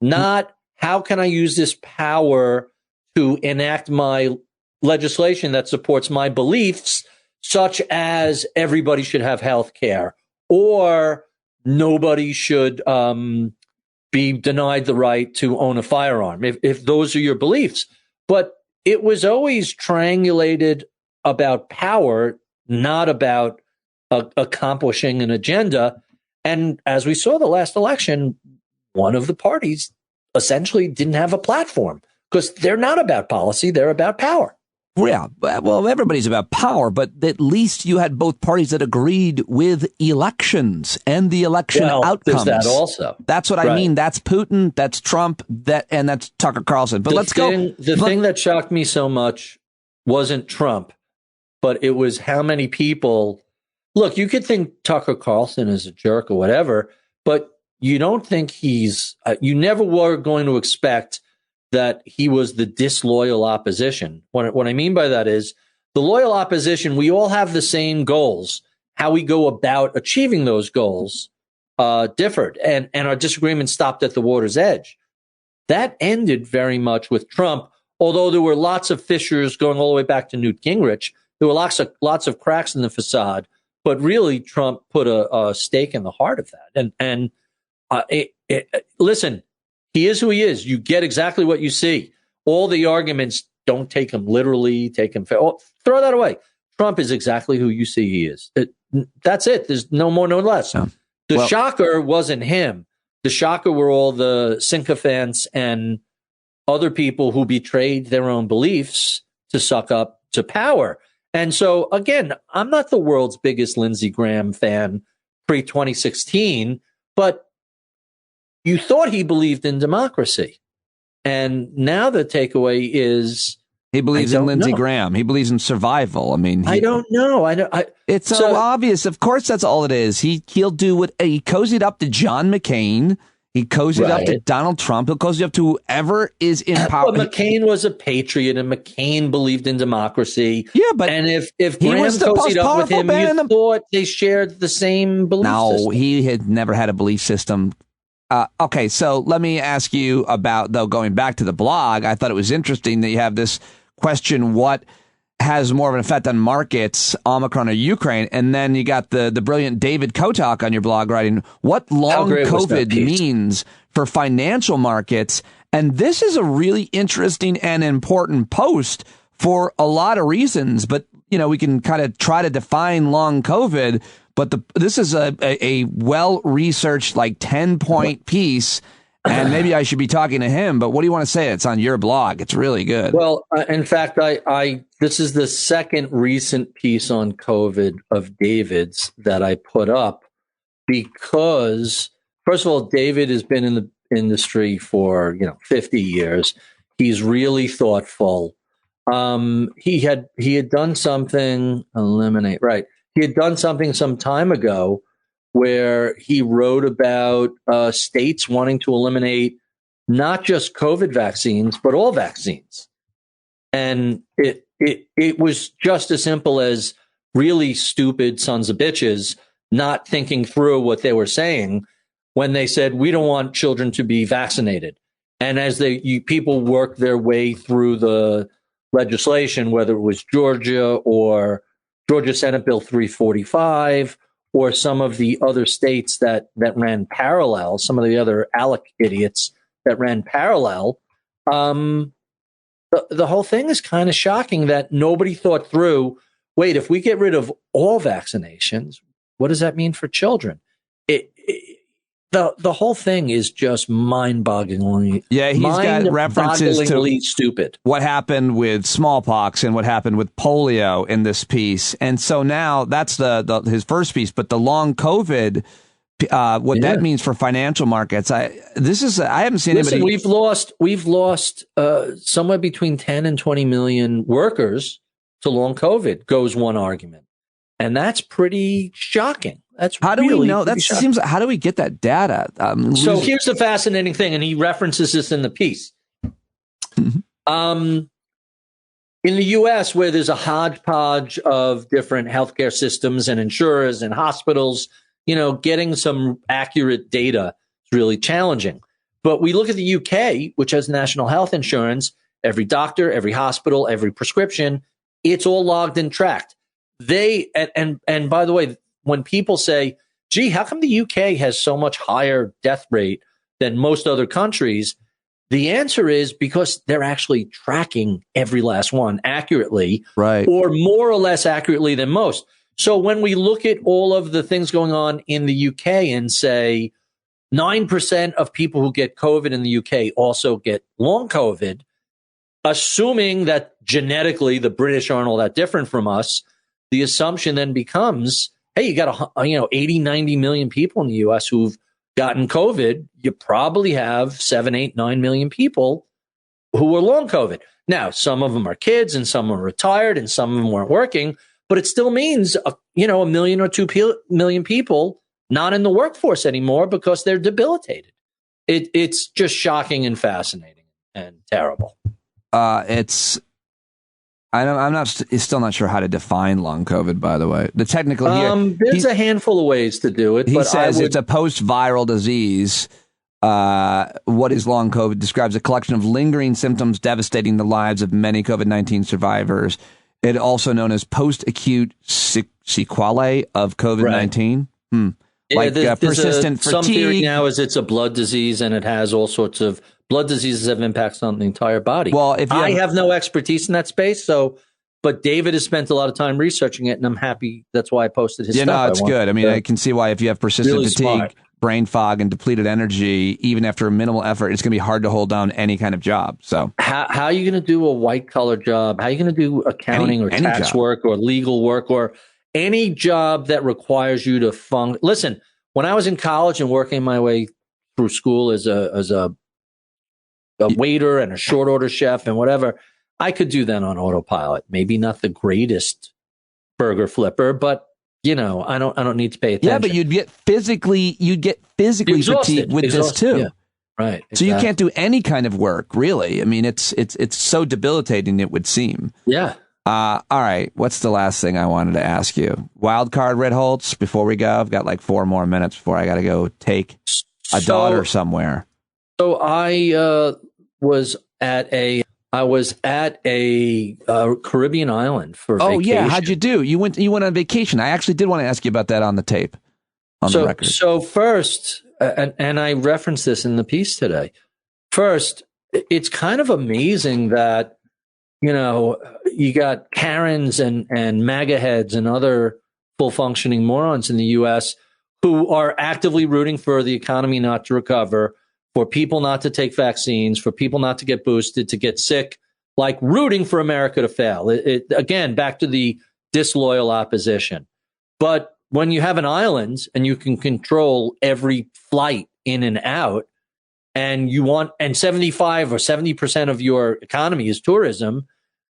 O: not how can I use this power to enact my legislation that supports my beliefs, such as everybody should have health care or nobody should be denied the right to own a firearm, if those are your beliefs. But it was always triangulated about power, not about accomplishing an agenda. And as we saw the last election, one of the parties essentially didn't have a platform because they're not about policy, they're about power.
B: Yeah, well, everybody's about power, but at least you had both parties that agreed with elections and the election outcomes.
O: There's that also.
B: That's what I mean. That's Putin, that's Trump, and that's Tucker Carlson. But
O: The thing that shocked me so much wasn't Trump, but it was how many people. Look, you could think Tucker Carlson is a jerk or whatever, but you don't think he's. You never were going to expect that he was the disloyal opposition. What I mean by that is the loyal opposition, we all have the same goals. How we go about achieving those goals differed, and our disagreement stopped at the water's edge. That ended very much with Trump, although there were lots of fissures going all the way back to Newt Gingrich. There were lots of cracks in the facade, but really Trump put a stake in the heart of that. And listen, he is who he is. You get exactly what you see. All the arguments, don't take him literally, take him fair. Throw that away. Trump is exactly who you see he is. That's it. There's no more, no less. No. The shocker wasn't him. The shocker were all the sycophants and other people who betrayed their own beliefs to suck up to power. And so, again, I'm not the world's biggest Lindsey Graham fan pre-2016, but you thought he believed in democracy. And now the takeaway is
B: he believes in Lindsey Graham. He believes in survival. I mean,
O: I don't know.
B: It's so obvious. Of course, that's all it is. He'll do what he cozied up to John McCain. He cozied up to Donald Trump. He'll cozy up to whoever is in power.
O: But McCain was a patriot, and McCain believed in democracy.
B: Yeah, but
O: if Graham cozied up with him, you thought they shared the same belief system.
B: No, he had never had a belief system. Okay, so let me ask you about, though, going back to the blog. I thought it was interesting that you have this question, what has more of an effect on markets, Omicron or Ukraine? And then you got the brilliant David Kotok on your blog writing what long COVID means for financial markets. And this is a really interesting and important post for a lot of reasons. But, we can kind of try to define long COVID. But this is a well-researched, 10-point piece, and maybe I should be talking to him. But what do you want to say? It's on your blog. It's really good.
O: Well, in fact, this is the second recent piece on COVID of David's that I put up because, first of all, David has been in the industry for 50 years. He's really thoughtful. He had done something, eliminate, right. He had done something some time ago where he wrote about states wanting to eliminate not just COVID vaccines, but all vaccines. And it was just as simple as really stupid sons of bitches not thinking through what they were saying when they said, we don't want children to be vaccinated. And as people worked their way through the legislation, whether it was Georgia or Georgia Senate Bill 345 or some of the other states that ran parallel, some of the other ALEC idiots that ran parallel, the whole thing is kind of shocking that nobody thought through, wait, if we get rid of all vaccinations, what does that mean for children? The whole thing is just mind-bogglingly.
B: Yeah, he's got references to
O: stupid.
B: What happened with smallpox and what happened with polio in this piece, and so now that's his first piece. But the long COVID, that means for financial markets, I haven't seen anybody.
O: We've lost somewhere between 10 and 20 million workers to long COVID. Goes one argument, and that's pretty shocking.
B: How do we know? That seems. How do we get that data?
O: So here's the fascinating thing, and he references this in the piece. In the U.S., where there's a hodgepodge of different healthcare systems and insurers and hospitals, getting some accurate data is really challenging. But we look at the U.K., which has national health insurance. Every doctor, every hospital, every prescription, it's all logged and tracked. And by the way, when people say, gee, how come the UK has so much higher death rate than most other countries? The answer is because they're actually tracking every last one accurately,
B: right,
O: or more or less accurately than most. So when we look at all of the things going on in the UK and say 9% of people who get COVID in the UK also get long COVID, assuming that genetically the British aren't all that different from us, the assumption then becomes, hey, you got 80, 90 million people in the U.S. who've gotten COVID. You probably have 7, 8, 9 million people who are long COVID. Now, some of them are kids and some are retired and some of them weren't working, but it still means, a million or 2 million people not in the workforce anymore because they're debilitated. It's just shocking and fascinating and terrible.
B: I'm still not sure how to define long COVID, by the way. The technical
O: there's a handful of ways to do it.
B: He says it's a post-viral disease. What is long COVID? Describes a collection of lingering symptoms devastating the lives of many COVID-19 survivors. It also known as post-acute sequelae of COVID-19. Persistent fatigue.
O: Some theory now is it's a blood disease and it has all sorts of blood diseases have impacts on the entire body.
B: Well,
O: I have no expertise in that space, but David has spent a lot of time researching it, and I'm happy. That's why I posted his stuff.
B: No, it's good. I mean, I can see why if you have persistent fatigue,
O: smart.
B: Brain fog, and depleted energy, even after minimal effort, it's going to be hard to hold down any kind of job. So
O: how are you going to do a white-collar job? How are you going to do accounting or tax work or legal work or any job that requires you to function? Listen, when I was in college and working my way through school as a waiter and a short order chef and whatever, I could do that on autopilot. Maybe not the greatest burger flipper, but I don't need to pay attention.
B: Yeah, but you'd get physically fatigued with this too.
O: Yeah. Right.
B: So you can't do any kind of work, really. I mean, it's so debilitating, it would seem.
O: Yeah.
B: All right. What's the last thing I wanted to ask you? Wild card Ritholtz, before we go. I've got like 4 more minutes before I got to go take a daughter somewhere.
O: So I was at a Caribbean island for vacation.
B: Oh yeah, how'd you do? You went on vacation. I actually did want to ask you about that on the tape, the record. So
O: first, and I referenced this in the piece today. First, it's kind of amazing that you got Karens and MAGA heads and other full functioning morons in the U.S. who are actively rooting for the economy not to recover, for people not to take vaccines, for people not to get boosted, to get sick, like rooting for America to fail. Again, back to the disloyal opposition. But when you have an island and you can control every flight in and out, and 75 or 70% of your economy is tourism,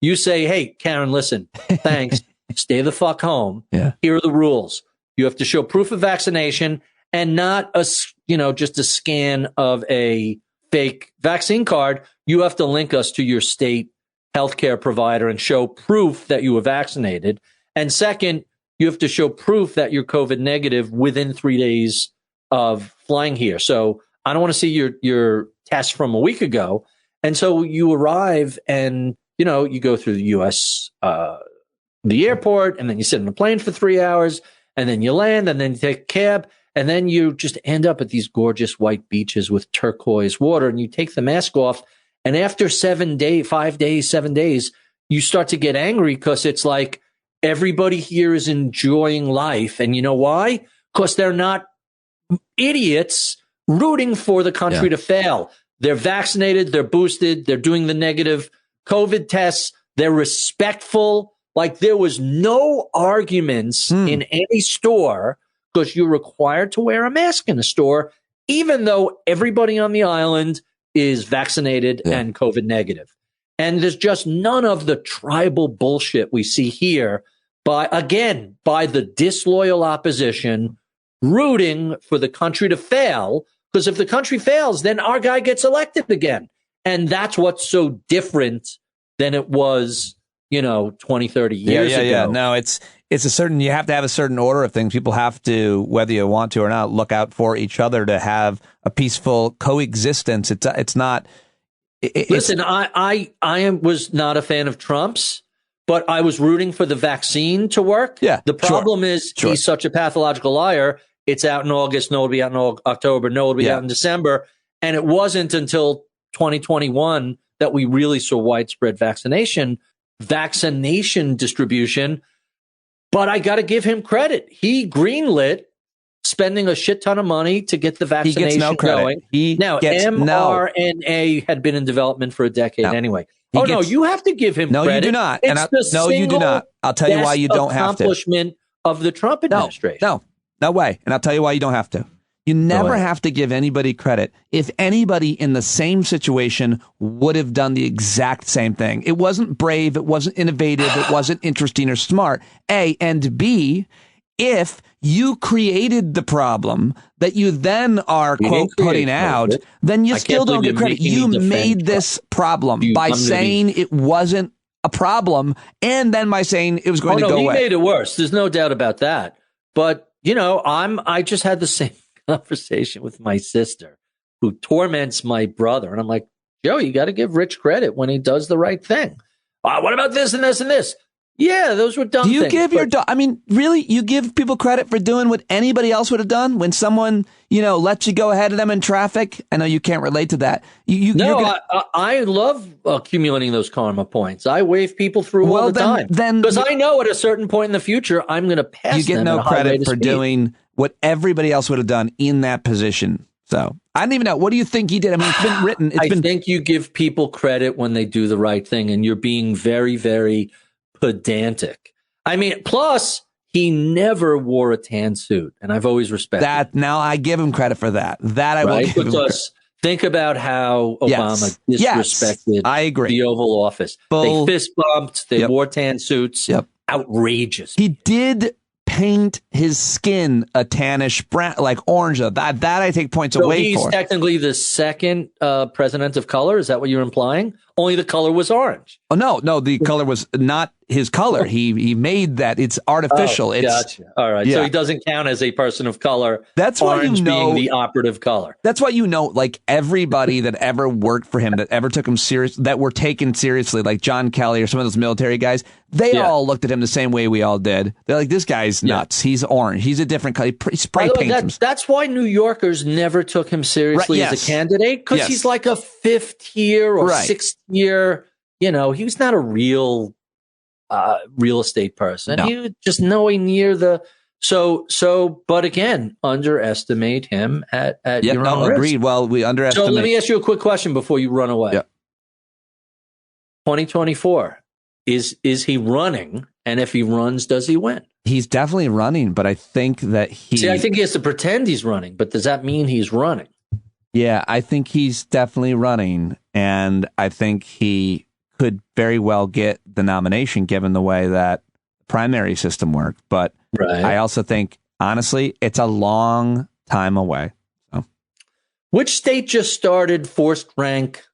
O: You say, hey, Karen, listen, thanks. Stay the fuck home.
B: Yeah.
O: Here are the rules. You have to show proof of vaccination and not just a scan of a fake vaccine card. You have to link us to your state healthcare provider and show proof that you were vaccinated. And second, you have to show proof that you're COVID negative within 3 days of flying here. So I don't want to see your test from a week ago. And so you arrive and, you go through the U.S., the airport, and then you sit in a plane for 3 hours, and then you land, and then you take a cab, and then you just end up at these gorgeous white beaches with turquoise water, and you take the mask off. And after 7 days, you start to get angry because it's like everybody here is enjoying life. And you know why? Because they're not idiots rooting for the country to fail. They're vaccinated, they're boosted, they're doing the negative COVID tests, they're respectful. Like there was no arguments in any store because you're required to wear a mask in a store, even though everybody on the island is vaccinated and COVID negative. And there's just none of the tribal bullshit we see here by the disloyal opposition rooting for the country to fail. Because if the country fails, then our guy gets elected again. And that's what's so different than it was, 20, 30 years ago.
B: Yeah. No, it's you have to have a certain order of things. People have to, whether you want to or not, look out for each other to have a peaceful coexistence. It's not.
O: Listen, I was not a fan of Trump's, but I was rooting for the vaccine to work.
B: Yeah.
O: The problem is he's such a pathological liar. It's out in August. No, it'll be out in October. No, it'll be out in December. And it wasn't until 2021 that we really saw widespread vaccination distribution. But I got to give him credit. He greenlit spending a shit ton of money to get the vaccination going. mRNA had been in development for a decade anyway. You have to give him credit.
B: No, you do not.
O: You do not.
B: I'll tell you why you don't have to.
O: Accomplishment of the Trump administration.
B: No way. And I'll tell you why you don't have to. You never have to give anybody credit if anybody in the same situation would have done the exact same thing. It wasn't brave. It wasn't innovative. It wasn't interesting or smart. A, and B, if you created the problem that you then are, quote, putting out, then you still don't get credit. You made this problem by saying it wasn't a problem and then by saying it was going to go away.
O: He made it worse. There's no doubt about that. But, I just had the same conversation with my sister who torments my brother. And I'm like, Joe, you got to give Rich credit when he does the right thing. What about this and this and this? Yeah, those were dumb things.
B: Really? You give people credit for doing what anybody else would have done when someone, lets you go ahead of them in traffic? I know you can't relate to that.
O: I love accumulating those karma points. I wave people through all the time. Because I know at a certain point in the future, I'm going to pass them.
B: You get no credit for doing what everybody else would have done in that position. So I don't even know. What do you think he did? I mean, it's been written.
O: I think you give people credit when they do the right thing, and you're being very, very pedantic. I mean, plus he never wore a tan suit, and I've always respected
B: that. Now I give him credit for that. That I will give him credit.
O: Think about how Obama disrespected
B: I agree.
O: the Oval Office. They fist bumped. They wore tan suits. Outrageous.
B: He did paint his skin a tannish brown, like orange. That I take points away for.
O: He's technically the second president of color. Is that what you're implying? Only the color was orange.
B: Oh no, the color was not his color. He made that. It's artificial.
O: Gotcha. All right. So he doesn't count as a person of color.
B: That's why
O: orange being the operative color.
B: That's why like everybody that ever worked for him, that ever took him serious, that were taken seriously, like Jon Kelly or some of those military guys, they all looked at him the same way we all did. They're like, this guy's nuts. He's orange. He's a different color. He spray paints him.
O: That's why New Yorkers never took him seriously as a candidate, because he's like a fifth year or sixth year. He was not a real estate person.
B: No.
O: He was just nowhere near the but again, underestimate him at your own risk.
B: Agreed. Well, we underestimate.
O: So let me ask you a quick question before you run away. 2024, is he running? And if he runs, does he win?
B: He's definitely running, but I think that
O: I think he has to pretend he's running, but does that mean he's running?
B: Yeah, I think he's definitely running, and I think he could very well get the nomination given the way that the primary system worked. But I also think, honestly, it's a long time away. So.
O: Which state just started forced rank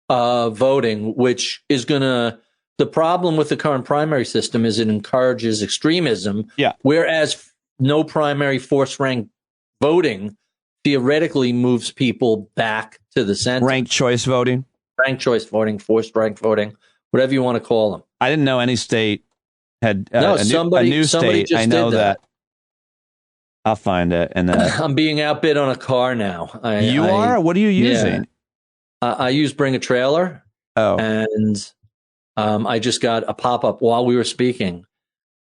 O: voting, which is going to... The problem with the current primary system is it encourages extremism, whereas no primary forced rank voting theoretically moves people back to the center.
B: Ranked choice voting?
O: Ranked choice voting, forced rank voting, whatever you want to call them.
B: I didn't know any state had a new
O: somebody
B: state.
O: just
B: I know
O: did that.
B: I'll find it. And then
O: I'm being outbid on a car now.
B: You are? What are you using?
O: I use Bring a Trailer.
B: Oh.
O: And I just got a pop-up while we were speaking.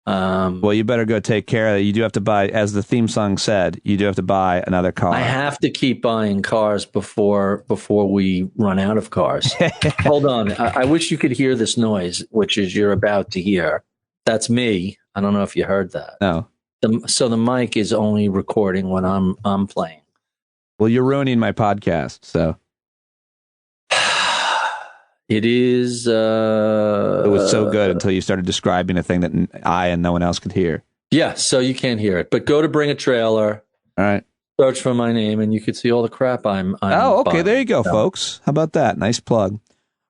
B: Well, you better go take care of it. You do have to buy, as the theme song said, you do have to buy another car.
O: I have to keep buying cars before we run out of cars. Hold on. I wish you could hear this noise, which is you're about to hear. That's me. I don't know if you heard that.
B: No.
O: So the mic is only recording when I'm playing.
B: Well, you're ruining my podcast, so.
O: It is.
B: It was so good until you started describing a thing that I and no one else could hear.
O: Yeah, so you can't hear it. But go to Bring a Trailer.
B: All right.
O: Search for my name, and you could see all the crap I'm
B: oh, okay.
O: buying.
B: There you go, folks. How about that? Nice plug.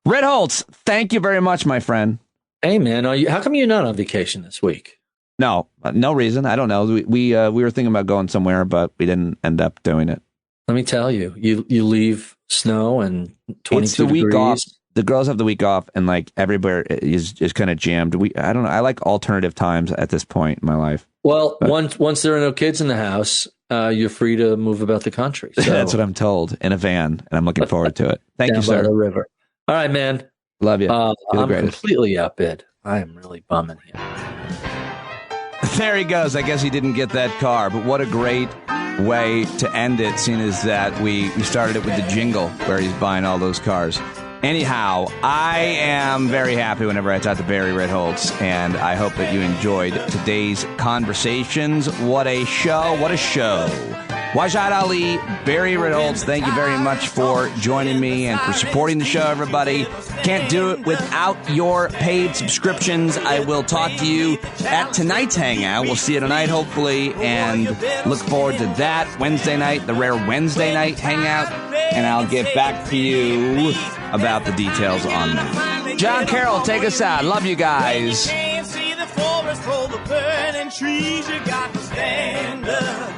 B: Ritholtz, thank you very much, my friend.
O: Hey, man. How come you're not on vacation this week?
B: No reason. I don't know. We were thinking about going somewhere, but we didn't end up doing it.
O: Let me tell you. You leave snow and 22
B: it's the
O: degrees.
B: Week off. The girls have the week off, and like everywhere is kind of jammed. I don't know. I like alternative times at this point in my life.
O: Well, once there are no kids in the house, you're free to move about the country. So.
B: That's what I'm told, in a van, and I'm looking forward to it. Thank you, sir.
O: Down by the river. All right, man.
B: Love you.
O: I'm completely outbid. I am really bumming here.
B: There he goes. I guess he didn't get that car, but what a great way to end it, seeing as that we started it with the jingle where he's buying all those cars. Anyhow, I am very happy whenever I talk to Barry Ritholtz, and I hope that you enjoyed today's conversations. What a show. What a show. Wajahat Ali, Barry Ritholtz, thank you very much for joining me and for supporting the show, everybody. Can't do it without your paid subscriptions. I will talk to you at tonight's Hangout. We'll see you tonight, hopefully, and look forward to that Wednesday night, the rare Wednesday night Hangout, and I'll get back to you about the details on that. Jon Carroll, take us out. Love you guys.
P: See the forest for the burning trees. You got to stand up.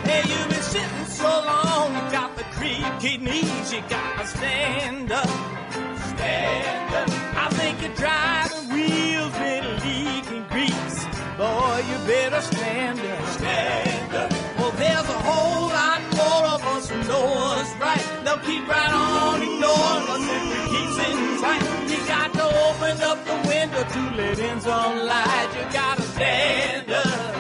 P: Hey, you've been sitting so long, you got the creaky knees, you gotta stand up, stand up. I think your driving wheels been leaking grease, boy, you better stand up, stand up. Well, there's a whole lot more of us who know what's right. They'll keep right on ignoring us if we keep sitting tight. You got to open up the window to let in some light. You gotta stand up,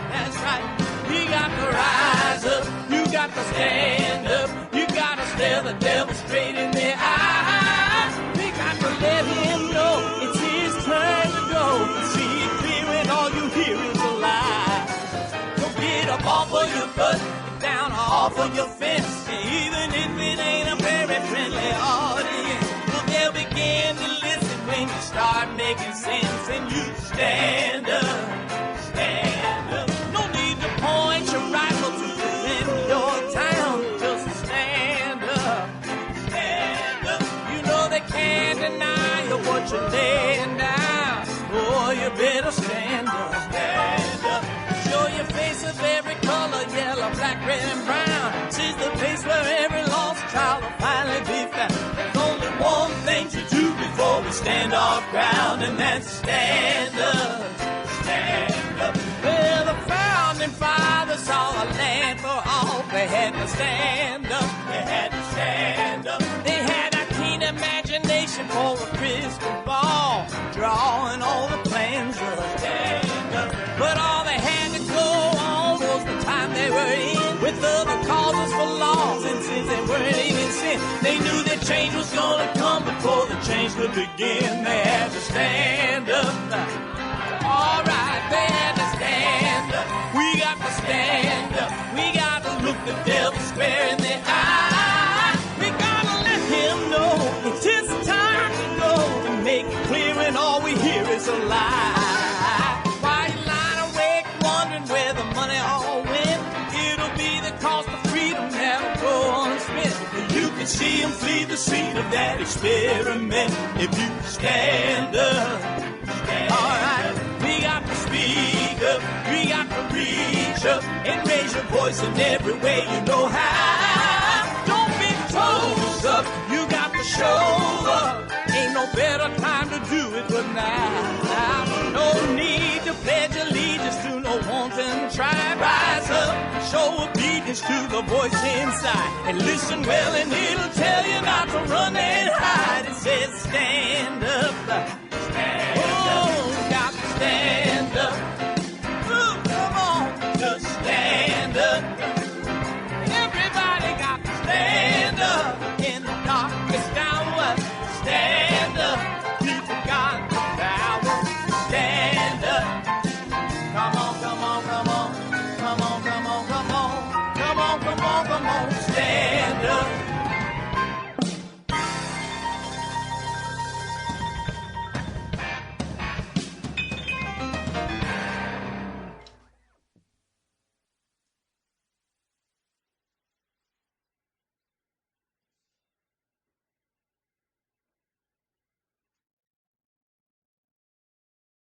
P: that's right. You got to rise up, you got to stand up, you got to stare the devil straight in the eye. We got to let him know it's his turn to go. See it clear when all you hear is a lie. So get up off of your butt, down off of your fence, even if it ain't a very friendly audience. Well, they'll begin to listen when you start making sense and you stand up, stand up. Point your rifle to defend your town. Just stand up, stand up. You know they can't deny you what you're laying down. Boy, you better stand up, stand up. Show your face of every color, yellow, black, red, and brown. She's the place where every lost child will finally be found. There's only one thing to do before we stand our ground, and that's stand up, stand up. Well, the founding fathers saw a land for all. They had to stand up. They had to stand up. They had a keen imagination for a crystal ball, drawing all the plans of stand up. But all they had to go on was the time they were in, with other causes for laws, and since they weren't even sin, they knew that change was gonna come before the change could begin. They had to stand up. All right, they had to stand up. We got to stand up. We got to look the devil square in the eye. We got to let him know it's his time. of that experiment if you stand up. All right, we got to speak up, we got to reach up and raise your voice in every way you know how. Don't be toes up, you got to show up. Ain't no better time to do it but now. No need to pledge allegiance to no wanton tribe. Rise up, show obedience to the voice inside, and listen well and it'll tell you not to run and hide. It says stand up.